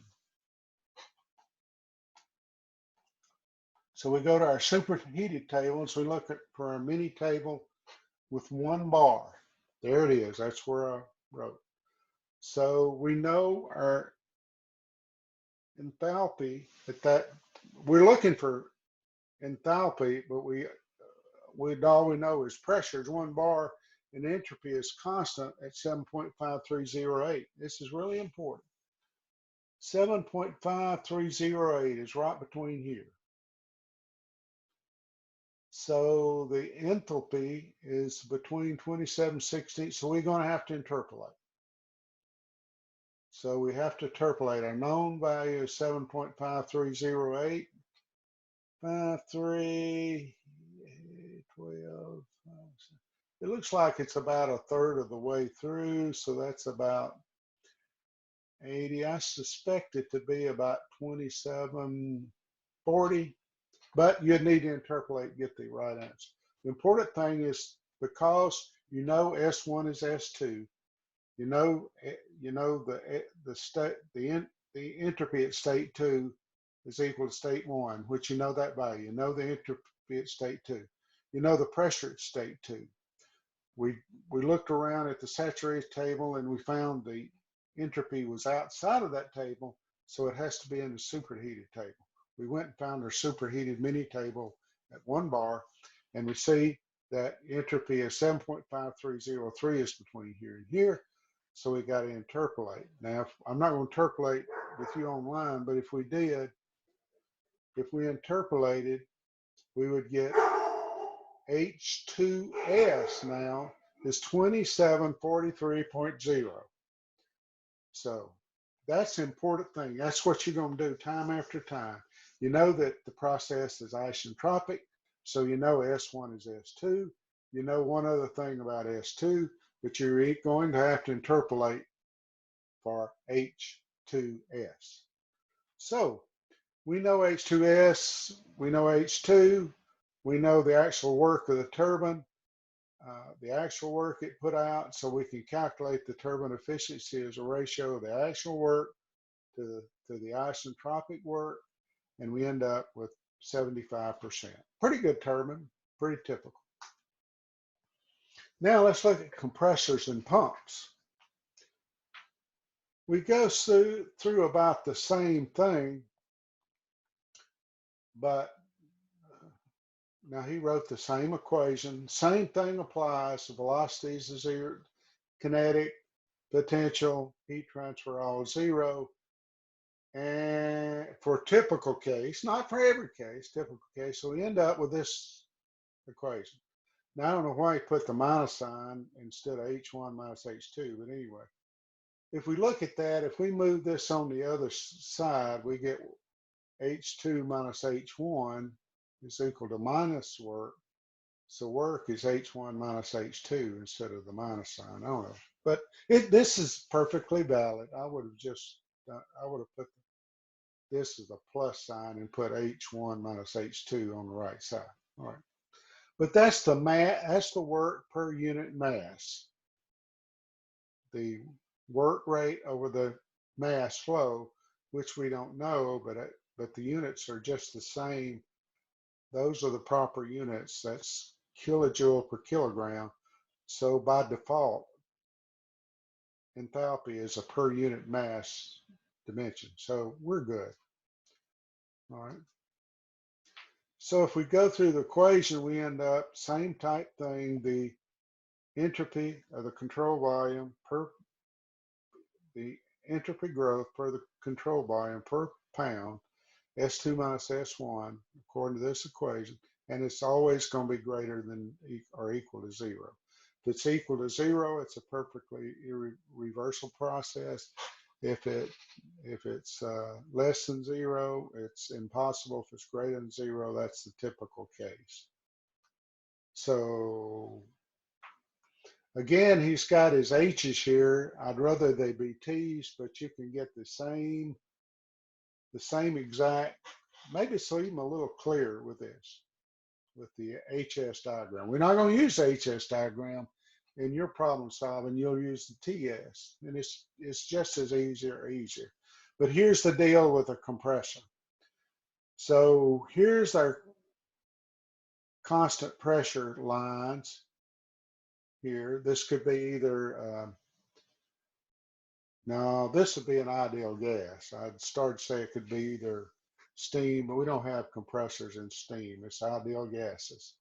So we go to our superheated tables. We look for our mini table with 1 bar. There it is. That's where I wrote. So we know our enthalpy at that. We're looking for enthalpy, but all we know is pressure is 1 bar and entropy is constant at 7.5308. This is really important. 7.5308 is right between here. So the enthalpy is between 27/16. So we're going to have to interpolate. So we have to interpolate. Our known value is 7.5308. 53, 12. It looks like it's about a third of the way through. So that's about 80. I suspect it to be about 2740. But you need to interpolate and get the right answer. The important thing is because you know S1 is S2, you know the entropy at state 2 is equal to state 1, which you know that value. You know the entropy at state 2. You know the pressure at state 2. We looked around at the saturated table and we found the entropy was outside of that table, so it has to be in the superheated table. We went and found our superheated mini table at 1 bar, and we see that entropy is 7.5303 is between here and here. So we got to interpolate. Now, I'm not going to interpolate with you online, but if we did, if we interpolated, we would get H2S now is 2743.0. So that's the important thing. That's what you're going to do time after time. You know that the process is isentropic, so you know S1 is S2. You know one other thing about S2, but you're going to have to interpolate for H2S. So we know H2S, we know H2, we know the actual work of the turbine, the actual work it put out, so we can calculate the turbine efficiency as a ratio of the actual work to the isentropic work, and we end up with 75%. Pretty good turbine, pretty typical. Now let's look at compressors and pumps. We go through about the same thing, but now he wrote the same equation. Same thing applies. The velocities is zero, kinetic, potential, heat transfer, all zero. And for typical case, not for every case, typical case, so we end up with this equation. Now, I don't know why he put the minus sign instead of H1 minus H2, but anyway, if we look at that, if we move this on the other side, we get H2 minus H1 is equal to minus work. So work is H1 minus H2 instead of the minus sign. I don't know, but this is perfectly valid. I would have put this as a plus sign and put H1 minus H2 on the right side. All right, but that's the work per unit mass. The work rate over the mass flow, which we don't know, but the units are just the same. Those are the proper units. That's kilojoule per kilogram. So by default, enthalpy is a per unit mass dimension. So we're good. All right. So if we go through the equation, we end up same type thing, the entropy of the control volume per the entropy growth per the control volume per pound, S2 minus S1, according to this equation, and it's always going to be greater than or equal to zero. If it's equal to zero, it's a perfectly irreversible process. If it's less than zero, it's impossible. If it's greater than zero, that's the typical case. So Again, he's got his H's here. I'd rather they be T's, but you can get the same exact, maybe it's even a little clearer with this, with the HS diagram. We're not going to use the HS diagram in your problem solving. You'll use the TS, and it's just as easier. But here's the deal with a compressor. So here's our constant pressure lines here. This could be either, no, this would be an ideal gas. I'd start to say it could be either steam, but we don't have compressors in steam. It's ideal gases.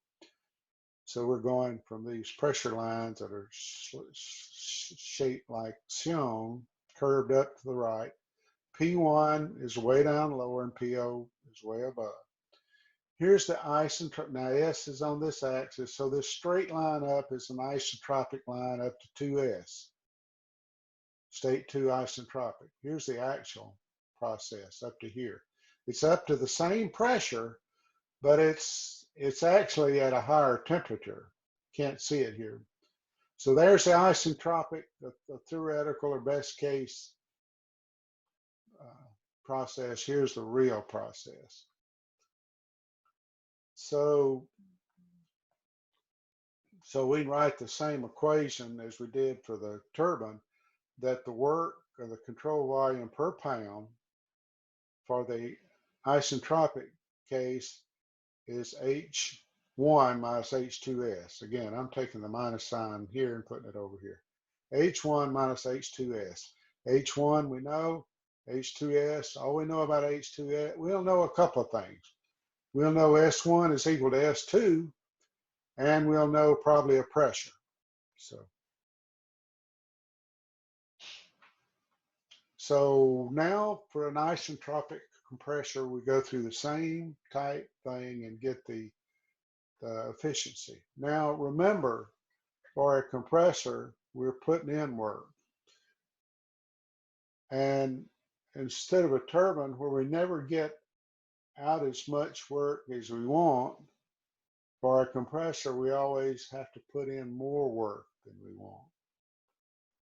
So we're going from these pressure lines that are shaped like shown, curved up to the right. P1 is way down lower and PO is way above. Here's the isentropic. Now S is on this axis, so this straight line up is an isentropic line up to 2S. State 2 isentropic. Here's the actual process up to here. It's up to the same pressure, but it's actually at a higher temperature. Can't see it here. So there's the isentropic, the theoretical or best case process. Here's the real process. So we write the same equation as we did for the turbine, that the work or the control volume per pound for the isentropic case is H1 minus H2S. Again, I'm taking the minus sign here and putting it over here. H1 minus H2S. H1 we know, H2S, all we know about H2S, we'll know a couple of things. We'll know S1 is equal to S2, and we'll know probably a pressure. So now for an isentropic compressor, we go through the same type thing and get the efficiency. Now remember, for a compressor, we're putting in work. And instead of a turbine where we never get out as much work as we want, for a compressor, we always have to put in more work than we want.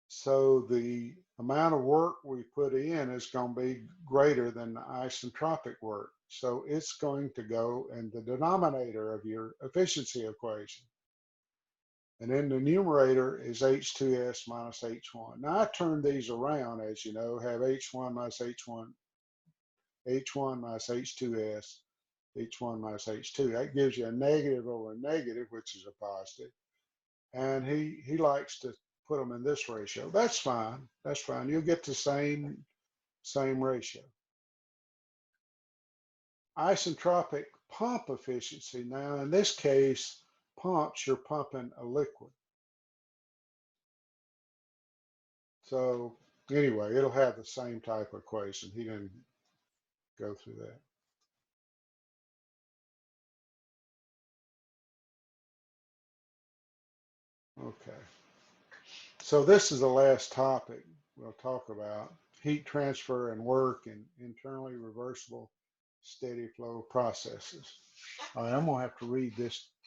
So the amount of work we put in is going to be greater than the isentropic work. So it's going to go in the denominator of your efficiency equation. And then the numerator is H2S minus H1. Now I turn these around, as you know, have H1 minus H1, H1 minus H2S, H1 minus H2. That gives you a negative over a negative, which is a positive. And he likes to put them in this ratio. That's fine. That's fine. You'll get the same ratio. Isentropic pump efficiency. Now, in this case, pumps, you're pumping a liquid. So anyway, it'll have the same type of equation. He didn't go through that. Okay. So this is the last topic we'll talk about: heat transfer and work in internally reversible steady flow processes. All right, I'm gonna have to read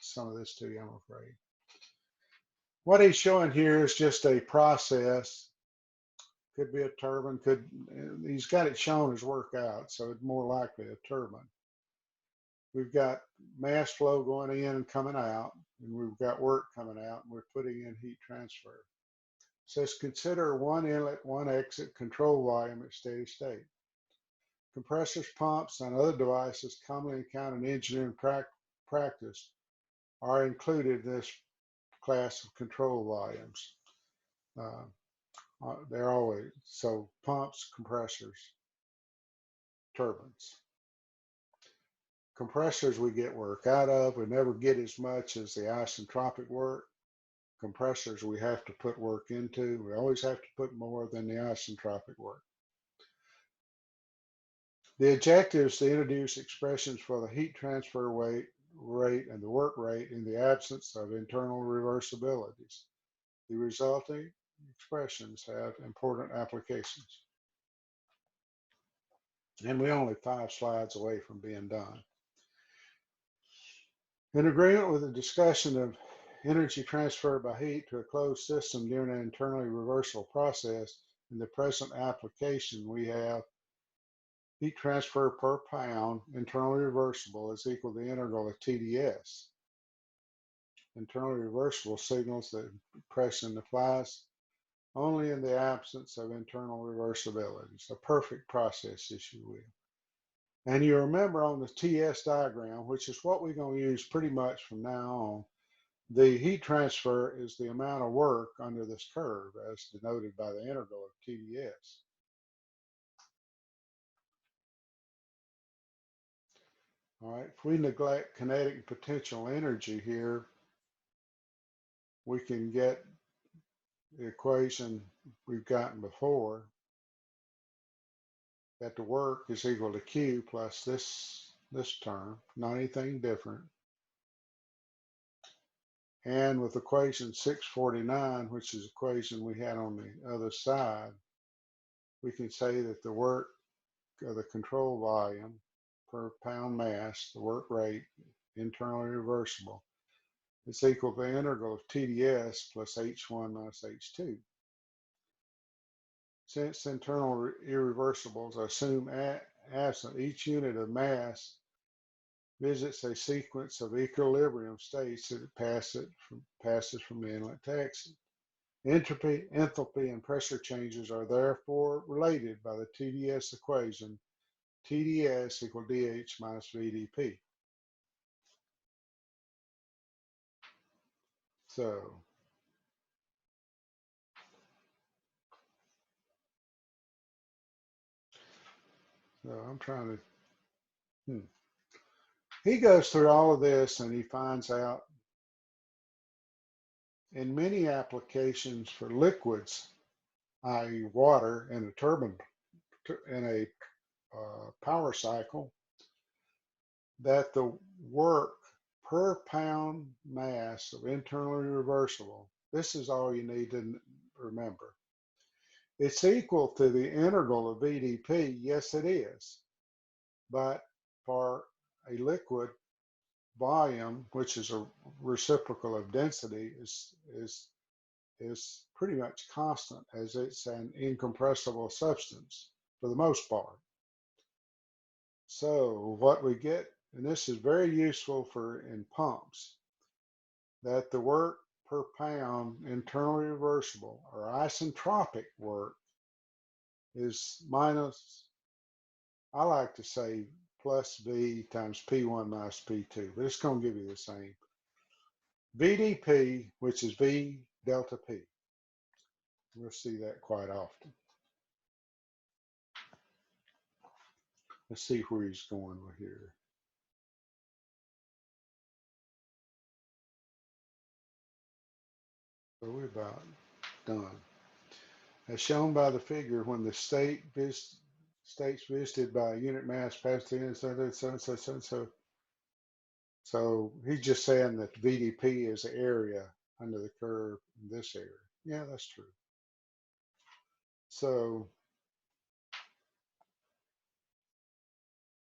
some of this to you, I'm afraid. What he's showing here is just a process. Could be a turbine, he's got it shown as work out, so it's more likely a turbine. We've got mass flow going in and coming out, and we've got work coming out, and we're putting in heat transfer. It says consider one inlet, one exit control volume at steady state. Compressors, pumps, and other devices commonly encountered in engineering practice are included in this class of control volumes. They're always, so pumps, compressors, turbines. Compressors we get work out of. We never get as much as the isentropic work. Compressors we have to put work into. We always have to put more than the isentropic work. The objective is to introduce expressions for the heat transfer rate and the work rate in the absence of internal reversibilities. The resulting expressions have important applications. And we're only 5 slides away from being done. In agreement with the discussion of energy transferred by heat to a closed system during an internally reversible process. In the present application, we have heat transfer per pound internally reversible is equal to the integral of TdS. Internally reversible signals that compression applies only in the absence of internal reversibility. It's a perfect process, if you will. And you remember on the TS diagram, which is what we're going to use pretty much from now on, the heat transfer is the amount of work under this curve as denoted by the integral of TdS. All right, if we neglect kinetic and potential energy here, we can get the equation we've gotten before, that the work is equal to Q plus this term, not anything different. And with equation 649, which is the equation we had on the other side, we can say that the work of the control volume per pound mass, the work rate, internally reversible, is equal to the integral of TdS plus H1 minus H2. Since internal irreversibles are assumed absent, each unit of mass visits a sequence of equilibrium states that passes from the inlet to exit. Entropy, enthalpy, and pressure changes are therefore related by the TdS equation, TdS equal dH minus VdP. So I'm trying to, He goes through all of this and he finds out in many applications for liquids, i.e. water in a turbine, in a power cycle, that the work per pound mass of internally reversible, this is all you need to remember. It's equal to the integral of VdP. Yes, it is. But for a liquid, volume, which is a reciprocal of density, is pretty much constant, as it's an incompressible substance for the most part. So what we get, and this is very useful for in pumps, that the work per pound internally reversible or isentropic work is minus, I like to say, plus V times P1 minus P2, but it's going to give you the same. VdP, which is V delta P. We'll see that quite often. Let's see where he's going with here. So we're about done. As shown by the figure, when the states visited by a unit mass passed in, so he's just saying that VdP is the area under the curve in this area. Yeah, that's true. So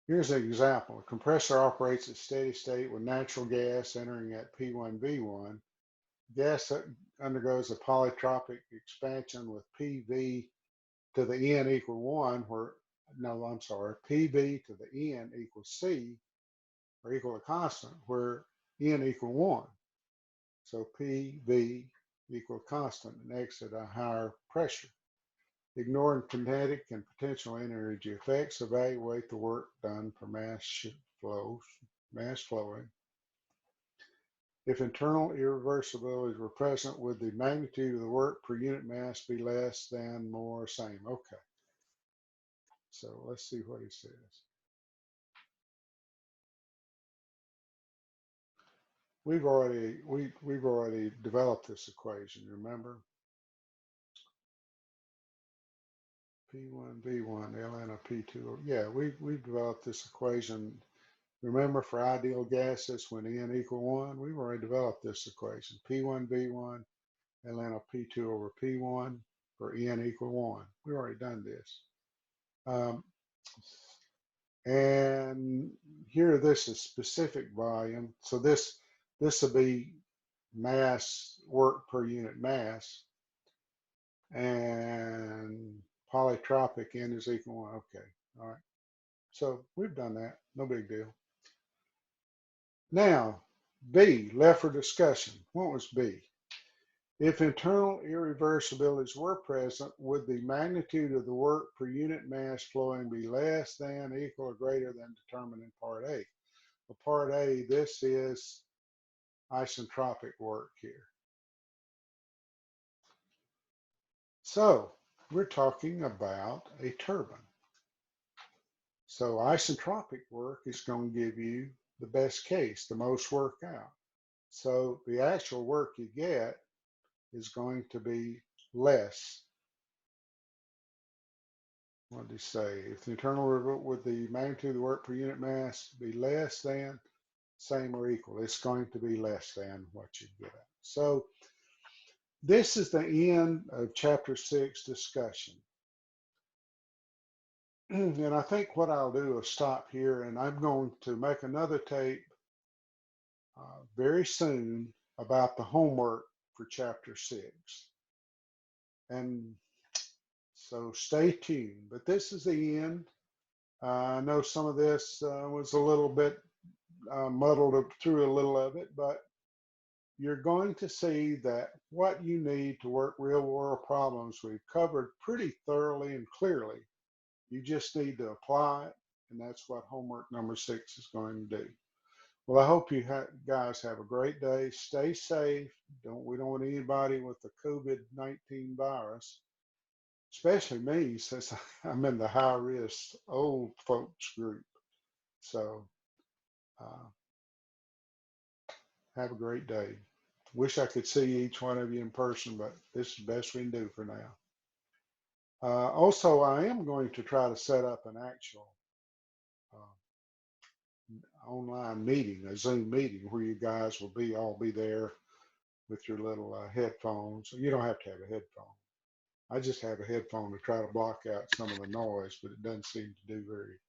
here's an example. A compressor operates at steady state with natural gas entering at P1V1. Gas undergoes a polytropic expansion with PV to the N equal 1, where, no, I'm sorry, PV to the N equals C, or equal to constant, where N equal 1. So PV equal constant and exit a higher pressure. Ignoring kinetic and potential energy effects, evaluate the work done for mass flowing. If internal irreversibilities were present, would the magnitude of the work per unit mass be less than, more, same? Okay. So let's see what he says. We've already developed this equation, remember? P1, V1, ln of P2. Yeah, we've developed this equation. Remember, for ideal gases, when N equal 1, we've already developed this equation. P1, V1, ln of P2 over P1 for N equal 1. We've already done this. And here, this is specific volume. So this will be mass, work per unit mass, and polytropic N is equal to 1. Okay, all right. So we've done that, no big deal. Now, B, left for discussion. What was B? If internal irreversibilities were present, would the magnitude of the work per unit mass flowing be less than, equal, or greater than determined in Part A? Well, Part A, this is isentropic work here. So we're talking about a turbine. So isentropic work is going to give you the best case, the most work out. So the actual work you get is going to be less. What did he say? If the internal, would the magnitude of the work per unit mass be less than, same, or equal? It's going to be less than what you get at. So this is the end of chapter 6 discussion. And I think what I'll do is stop here, and I'm going to make another tape very soon about the homework for chapter 6. And so stay tuned. But this is the end. I know some of this was a little bit muddled through a little of it, but you're going to see that what you need to work real world problems we've covered pretty thoroughly and clearly. You just need to apply it, and that's what homework number 6 is going to do. Well, I hope you guys have a great day. Stay safe. We don't want anybody with the COVID-19 virus, especially me, since I'm in the high risk old folks group. So have a great day. Wish I could see each one of you in person, but this is the best we can do for now. Also, I am going to try to set up an actual online meeting, a Zoom meeting, where you guys will all be there with your little headphones. You don't have to have a headphone. I just have a headphone to try to block out some of the noise, but it doesn't seem to do very